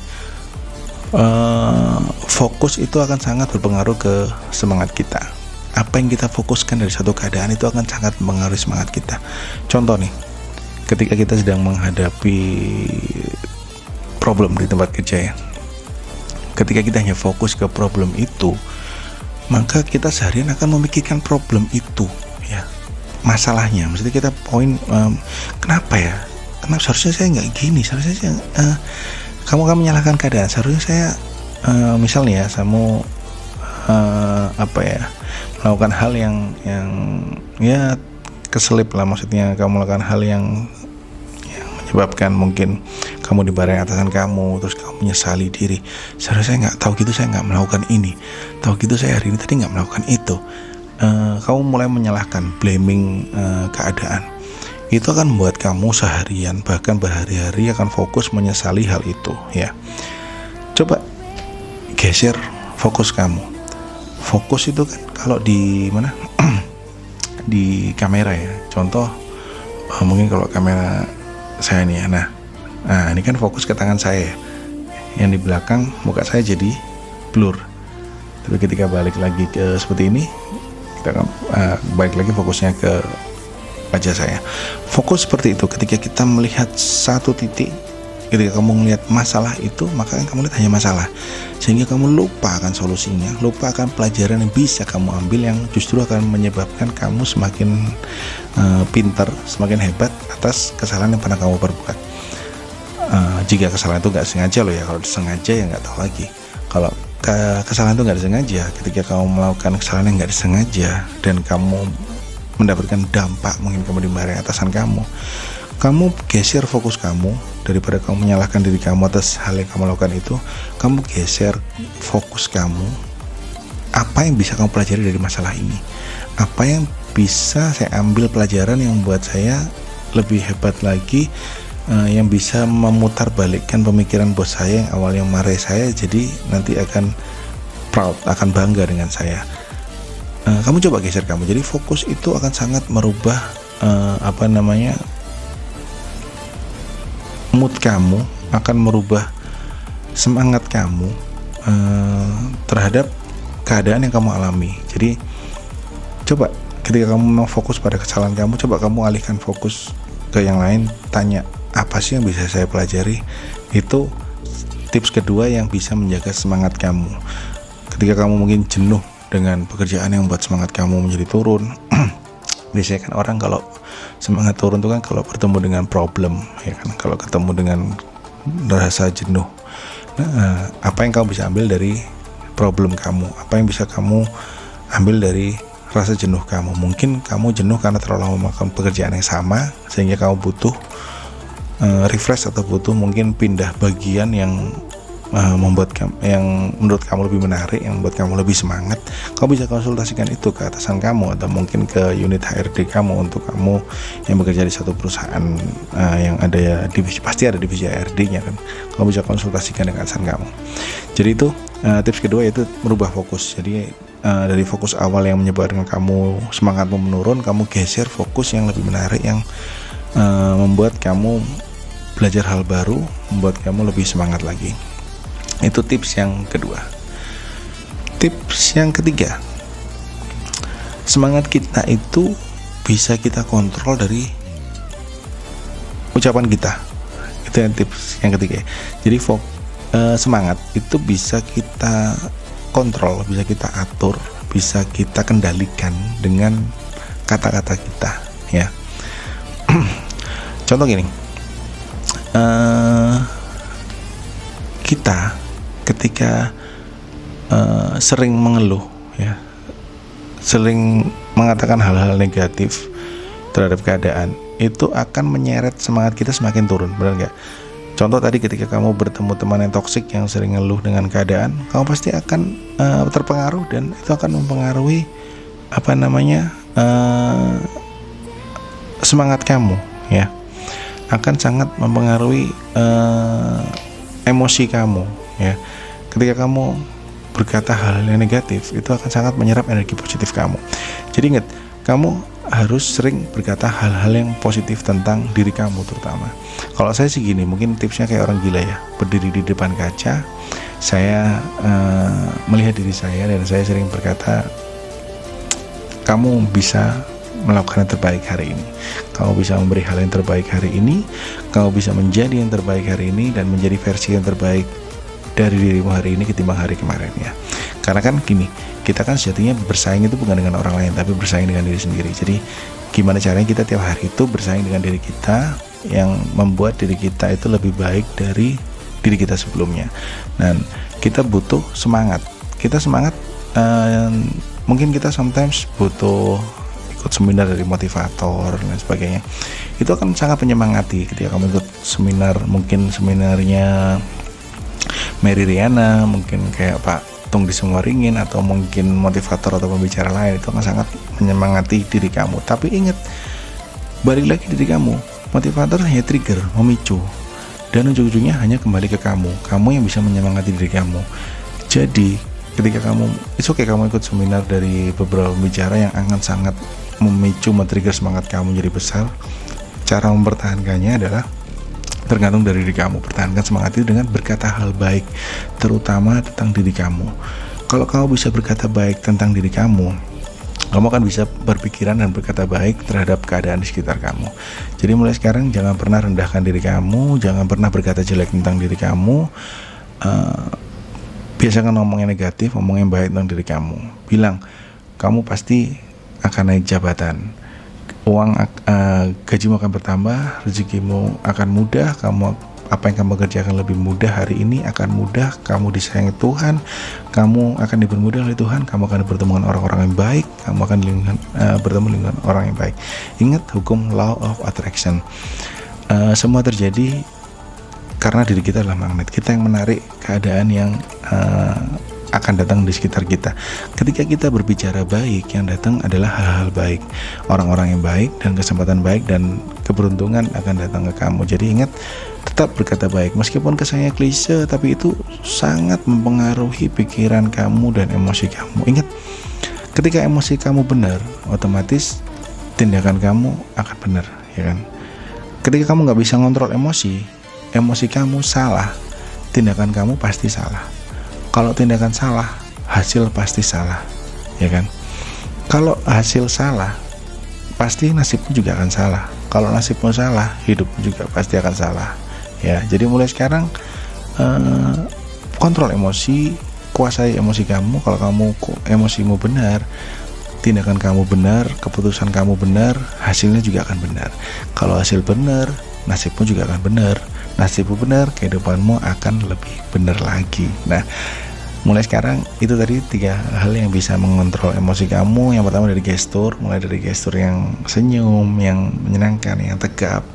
fokus itu akan sangat berpengaruh ke semangat kita. Apa yang kita fokuskan dari satu keadaan itu akan sangat mempengaruhi semangat kita. Contoh nih, ketika kita sedang menghadapi problem di tempat kerja ya, ketika kita hanya fokus ke problem itu, maka kita seharian akan memikirkan problem itu ya, masalahnya. Maksudnya kita kenapa ya, kenapa seharusnya saya nggak gini, seharusnya saya kamu akan menyalahkan keadaan. Seharusnya saya misalnya ya, melakukan hal yang ya keselip lah, maksudnya kamu melakukan hal yang menyebabkan mungkin kamu dimarahi atasan kamu, terus kamu menyesali diri. Seharusnya saya nggak tahu gitu, saya nggak melakukan ini, tahu gitu saya hari ini tadi nggak melakukan itu. Kamu mulai menyalahkan, blaming keadaan. itu akan membuat kamu seharian bahkan berhari-hari akan fokus menyesali hal itu ya. Coba geser fokus kamu. Fokus itu kan kalau di mana di kamera ya, contoh mungkin kalau kamera saya nih ya, nah ini kan fokus ke tangan saya, yang di belakang muka saya jadi blur. Tapi ketika balik lagi ke seperti ini, kita akan balik lagi fokusnya ke wajah saya. Fokus seperti itu. Ketika kita melihat satu titik, ketika kamu melihat masalah itu, maka kamu lihat hanya masalah, sehingga kamu lupa akan solusinya, lupa akan pelajaran yang bisa kamu ambil, yang justru akan menyebabkan kamu semakin pintar, semakin hebat atas kesalahan yang pernah kamu perbuat. Jika kesalahan itu nggak sengaja loh ya. Kalau disengaja ya nggak tahu lagi. Kalau kesalahan itu nggak disengaja, ketika kamu melakukan kesalahan yang nggak disengaja dan kamu mendapatkan dampak, mungkin kamu dimarahi atasan kamu geser fokus kamu. Daripada kamu menyalahkan diri kamu atas hal yang kamu lakukan itu, kamu geser fokus kamu. Apa yang bisa kamu pelajari dari masalah ini? Apa yang bisa saya ambil pelajaran yang membuat saya lebih hebat lagi, yang bisa memutarbalikkan pemikiran bos saya yang awalnya marahi saya, jadi nanti akan proud, akan bangga dengan saya. Kamu coba geser kamu. Jadi fokus itu akan sangat merubah mood kamu, akan merubah semangat kamu terhadap keadaan yang kamu alami. Jadi coba ketika kamu mau fokus pada kesalahan kamu, coba kamu alihkan fokus ke yang lain. Tanya, apa sih yang bisa saya pelajari? Itu tips kedua yang bisa menjaga semangat kamu. Ketika kamu mungkin jenuh dengan pekerjaan yang membuat semangat kamu menjadi turun, biasanya kan orang kalau semangat turun itu kan kalau bertemu dengan problem, ya kan, kalau ketemu dengan rasa jenuh. Nah, apa yang kamu bisa ambil dari problem kamu? Apa yang bisa kamu ambil dari rasa jenuh kamu? Mungkin kamu jenuh karena terlalu lama melakukan pekerjaan yang sama, sehingga kamu butuh refresh, atau butuh mungkin pindah bagian yang membuat kamu, yang menurut kamu lebih menarik, yang membuat kamu lebih semangat. Kamu bisa konsultasikan itu ke atasan kamu, atau mungkin ke unit HRD kamu, untuk kamu yang bekerja di satu perusahaan yang ada divisi, pasti ada divisi HRD-nya kan. Kamu bisa konsultasikan dengan atasan kamu. Jadi itu tips kedua, yaitu merubah fokus. Jadi dari fokus awal yang menyebabkan kamu semangatmu menurun, kamu geser fokus yang lebih menarik, yang membuat kamu belajar hal baru, membuat kamu lebih semangat lagi. Itu tips yang kedua. Tips yang ketiga, semangat kita itu bisa kita kontrol dari ucapan kita. Itu yang tips yang ketiga. Jadi semangat itu bisa kita kontrol, bisa kita atur, bisa kita kendalikan dengan kata-kata kita, ya. Contoh gini, kita ketika sering mengeluh, ya, sering mengatakan hal-hal negatif terhadap keadaan, itu akan menyeret semangat kita semakin turun, benar nggak? Contoh tadi, ketika kamu bertemu teman yang toksik yang sering ngeluh dengan keadaan, kamu pasti akan terpengaruh, dan itu akan mempengaruhi semangat kamu, ya, akan sangat mempengaruhi emosi kamu, ya. Ketika kamu berkata hal yang negatif, itu akan sangat menyerap energi positif kamu. Jadi ingat, kamu harus sering berkata hal-hal yang positif tentang diri kamu terutama. Kalau saya sih gini, mungkin tipsnya kayak orang gila ya, berdiri di depan kaca, saya melihat diri saya, dan saya sering berkata, kamu bisa melakukan yang terbaik hari ini, kamu bisa memberi hal yang terbaik hari ini, kamu bisa menjadi yang terbaik hari ini, dan menjadi versi yang terbaik dari dirimu hari ini ketimbang hari kemarin, ya. Karena kan gini, kita kan sejatinya bersaing itu bukan dengan orang lain, tapi bersaing dengan diri sendiri. Jadi gimana caranya kita tiap hari itu bersaing dengan diri kita, yang membuat diri kita itu lebih baik dari diri kita sebelumnya. Dan kita butuh semangat. Kita semangat, mungkin kita sometimes butuh ikut seminar dari motivator dan sebagainya. Itu akan sangat menyemangati ketika kamu ikut seminar, mungkin seminarnya Mary Riana, mungkin kayak Pak Tung di Semua Ringin, atau mungkin motivator atau pembicara lain, itu akan sangat menyemangati diri kamu. Tapi ingat, balik lagi diri kamu. Motivator hanya trigger, memicu, dan ujung-ujungnya hanya kembali ke kamu yang bisa menyemangati diri kamu. Jadi ketika kamu kamu ikut seminar dari beberapa pembicara yang akan sangat memicu, men-trigger semangat kamu jadi besar, cara mempertahankannya adalah tergantung dari diri kamu. Pertahankan semangat itu dengan berkata hal baik, terutama tentang diri kamu. Kalau kamu bisa berkata baik tentang diri kamu akan bisa berpikiran dan berkata baik terhadap keadaan di sekitar kamu. Jadi mulai sekarang jangan pernah rendahkan diri kamu, jangan pernah berkata jelek tentang diri kamu. Biasakan ngomong yang negatif, ngomong yang baik tentang diri kamu. Bilang, kamu pasti akan naik jabatan, gajimu akan bertambah, rezekimu akan mudah, apa yang kamu kerjakan lebih mudah hari ini akan mudah, kamu disayangi Tuhan, kamu akan dipermudah oleh Tuhan, kamu akan bertemu dengan orang-orang yang baik, kamu akan bertemu dengan orang yang baik. Ingat hukum law of attraction. Semua terjadi karena diri kita adalah magnet. Kita yang menarik keadaan yang akan datang di sekitar kita. Ketika kita berbicara baik, yang datang adalah hal-hal baik, orang-orang yang baik, dan kesempatan baik dan keberuntungan akan datang ke kamu. Jadi ingat, tetap berkata baik meskipun kesannya klise, tapi itu sangat mempengaruhi pikiran kamu dan emosi kamu. Ingat, ketika emosi kamu benar, otomatis tindakan kamu akan benar, ya kan? Ketika kamu nggak bisa ngontrol emosi kamu salah, tindakan kamu pasti salah. Kalau tindakan salah, hasil pasti salah, ya kan? Kalau hasil salah, pasti nasibmu juga akan salah. Kalau nasibmu salah, hidupmu juga pasti akan salah. Ya, jadi mulai sekarang kontrol emosi, kuasai emosi kamu. Kalau kamu emosimu benar, tindakan kamu benar, keputusan kamu benar, hasilnya juga akan benar. Kalau hasil benar, nasibmu juga akan benar. Nasibmu benar, kehidupanmu akan lebih benar lagi. Nah, mulai sekarang itu tadi 3 hal yang bisa mengontrol emosi kamu. Yang pertama dari gestur, mulai dari gestur yang senyum, yang menyenangkan, yang tegap,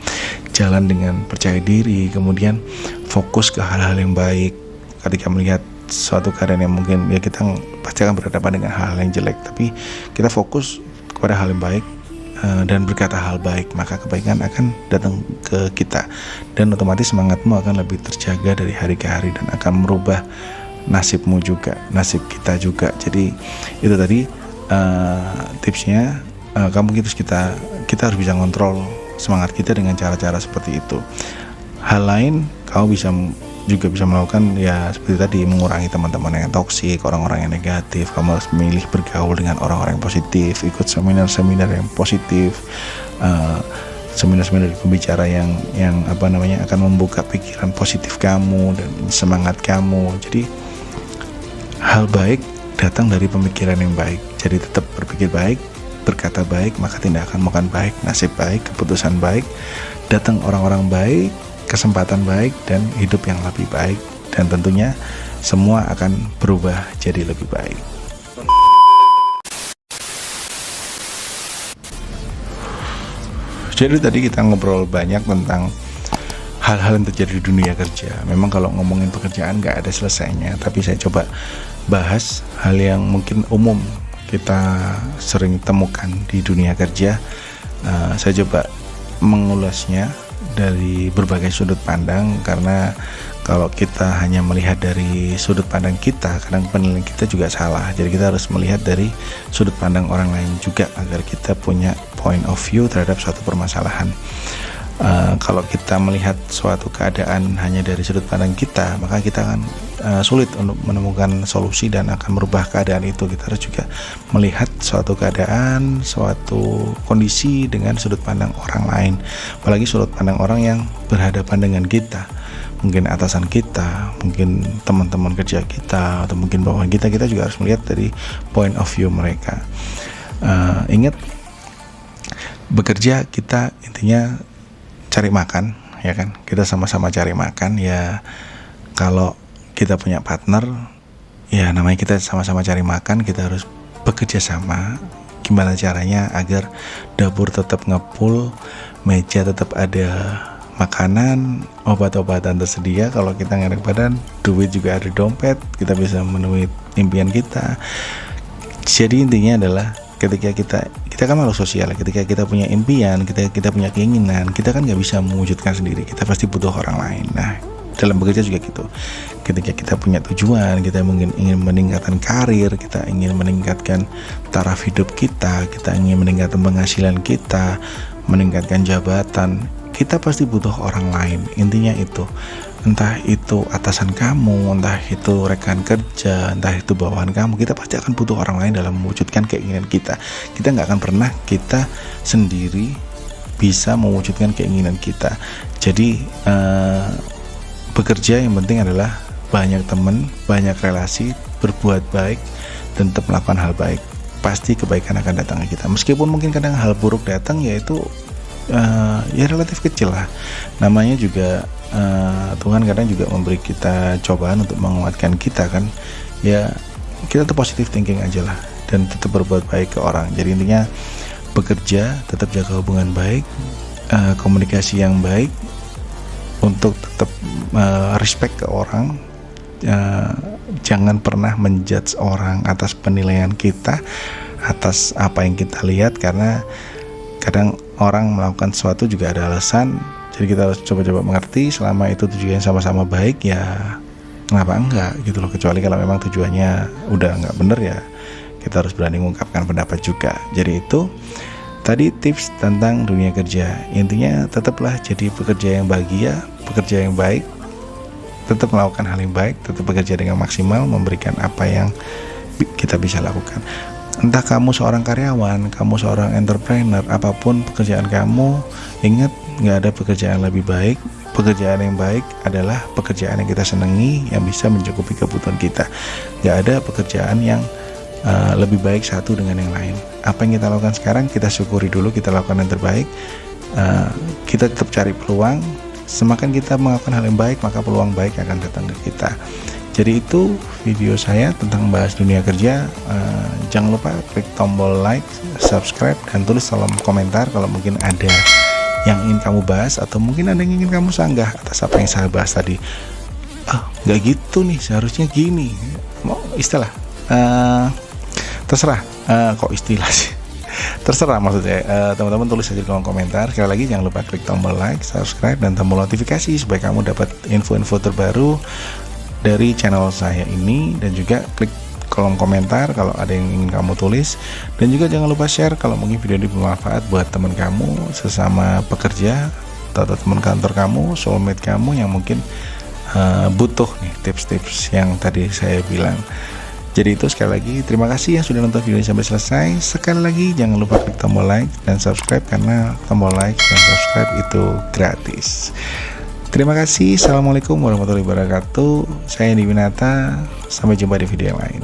jalan dengan percaya diri, kemudian fokus ke hal-hal yang baik. Ketika melihat suatu keadaan yang mungkin ya kita pasti akan berhadapan dengan hal-hal yang jelek, tapi kita fokus kepada hal yang baik dan berkata hal baik, maka kebaikan akan datang ke kita dan otomatis semangatmu akan lebih terjaga dari hari ke hari dan akan merubah nasibmu juga, nasib kita juga. Jadi itu tadi tipsnya. Kita harus bisa ngontrol semangat kita dengan cara-cara seperti itu. Hal lain kamu juga bisa melakukan ya seperti tadi, mengurangi teman-teman yang toksik, orang-orang yang negatif. Kamu harus memilih bergaul dengan orang-orang yang positif, ikut seminar-seminar yang positif, seminar-seminar pembicara yang akan membuka pikiran positif kamu dan semangat kamu. Jadi hal baik datang dari pemikiran yang baik. Jadi tetap berpikir baik, berkata baik, maka tindakanmu akan baik, nasib baik, keputusan baik, datang orang-orang baik, kesempatan baik, dan hidup yang lebih baik. Dan tentunya semua akan berubah jadi lebih baik. Jadi tadi kita ngobrol banyak tentang hal-hal yang terjadi di dunia kerja. Memang kalau ngomongin pekerjaan gak ada selesainya, tapi saya coba bahas hal yang mungkin umum kita sering temukan di dunia kerja. Saya coba mengulasnya dari berbagai sudut pandang, karena kalau kita hanya melihat dari sudut pandang kita, kadang penilaian kita juga salah. Jadi kita harus melihat dari sudut pandang orang lain juga agar kita punya point of view terhadap suatu permasalahan. Kalau kita melihat suatu keadaan hanya dari sudut pandang kita, maka kita akan sulit untuk menemukan solusi dan akan merubah keadaan itu. Kita harus juga melihat suatu keadaan, suatu kondisi dengan sudut pandang orang lain, apalagi sudut pandang orang yang berhadapan dengan kita. Mungkin atasan kita, mungkin teman-teman kerja kita, atau mungkin bawahan kita juga harus melihat dari point of view mereka. Ingat, bekerja kita intinya cari makan, ya kan? Kita sama-sama cari makan. Ya kalau kita punya partner, ya namanya kita sama-sama cari makan, kita harus bekerja sama. Gimana caranya agar dapur tetap ngepul, meja tetap ada makanan, obat-obatan tersedia. Kalau kita nggak ada badan, duit juga ada dompet, kita bisa memenuhi impian kita. Jadi intinya adalah ketika kita kita kan makhluk sosial. Ketika kita punya impian, kita punya keinginan, kita kan nggak bisa mewujudkan sendiri, kita pasti butuh orang lain. Nah, dalam bekerja juga gitu. Ketika kita punya tujuan, kita mungkin ingin meningkatkan karir, kita ingin meningkatkan taraf hidup kita ingin meningkatkan penghasilan kita, meningkatkan jabatan, kita pasti butuh orang lain. Intinya itu, entah itu atasan kamu, entah itu rekan kerja, entah itu bawahan kamu, kita pasti akan butuh orang lain dalam mewujudkan keinginan kita. Kita nggak akan pernah kita sendiri bisa mewujudkan keinginan kita. Jadi bekerja yang penting adalah banyak teman, banyak relasi, berbuat baik, dan tetap melakukan hal baik. Pasti kebaikan akan datang ke kita. Meskipun mungkin kadang hal buruk datang, yaitu ya relatif kecil lah. Namanya juga Tuhan kadang juga memberi kita cobaan untuk menguatkan kita kan. Ya kita tuh positive thinking aja lah, dan tetap berbuat baik ke orang. Jadi intinya bekerja, tetap jaga hubungan baik, komunikasi yang baik, untuk tetap respect ke orang. Jangan pernah menjudge orang atas penilaian kita, atas apa yang kita lihat, karena kadang orang melakukan sesuatu juga ada alasan. Jadi kita harus coba-coba mengerti, selama itu tujuannya sama-sama baik, ya kenapa enggak gitu loh. Kecuali kalau memang tujuannya udah enggak bener, ya kita harus berani mengungkapkan pendapat juga. Jadi itu tadi tips tentang dunia kerja. Intinya tetaplah jadi pekerja yang bahagia, pekerja yang baik, tetap melakukan hal yang baik, tetap bekerja dengan maksimal, memberikan apa yang kita bisa lakukan. Entah kamu seorang karyawan, kamu seorang entrepreneur, apapun pekerjaan kamu, ingat nggak ada pekerjaan lebih baik. Pekerjaan yang baik adalah pekerjaan yang kita senangi, yang bisa mencukupi kebutuhan kita. Nggak ada pekerjaan yang lebih baik satu dengan yang lain. Apa yang kita lakukan sekarang, kita syukuri dulu, kita lakukan yang terbaik. Kita tetap cari peluang. Semakin kita melakukan hal yang baik, maka peluang baik akan datang ke kita. Jadi itu video saya tentang bahas dunia kerja. Jangan lupa klik tombol like, subscribe, dan tulis kolom komentar kalau mungkin ada yang ingin kamu bahas, atau mungkin ada yang ingin kamu sanggah atas apa yang saya bahas tadi. Nggak gitu nih, seharusnya gini. Mau istilah terserah. Kok istilah sih, terserah maksudnya. Teman-teman tulis aja di kolom komentar. Sekali lagi jangan lupa klik tombol like, subscribe, dan tombol notifikasi supaya kamu dapat info-info terbaru dari channel saya ini. Dan juga klik kolom komentar kalau ada yang ingin kamu tulis. Dan juga jangan lupa share kalau mungkin video ini bermanfaat buat teman kamu sesama pekerja, atau teman kantor kamu, soulmate kamu yang mungkin butuh nih tips-tips yang tadi saya bilang. Jadi itu, sekali lagi terima kasih yang sudah nonton video ini sampai selesai. Sekali lagi jangan lupa klik tombol like dan subscribe, karena tombol like dan subscribe itu gratis. Terima kasih. Assalamualaikum warahmatullahi wabarakatuh. Saya Indi Winata. Sampai jumpa di video yang lain.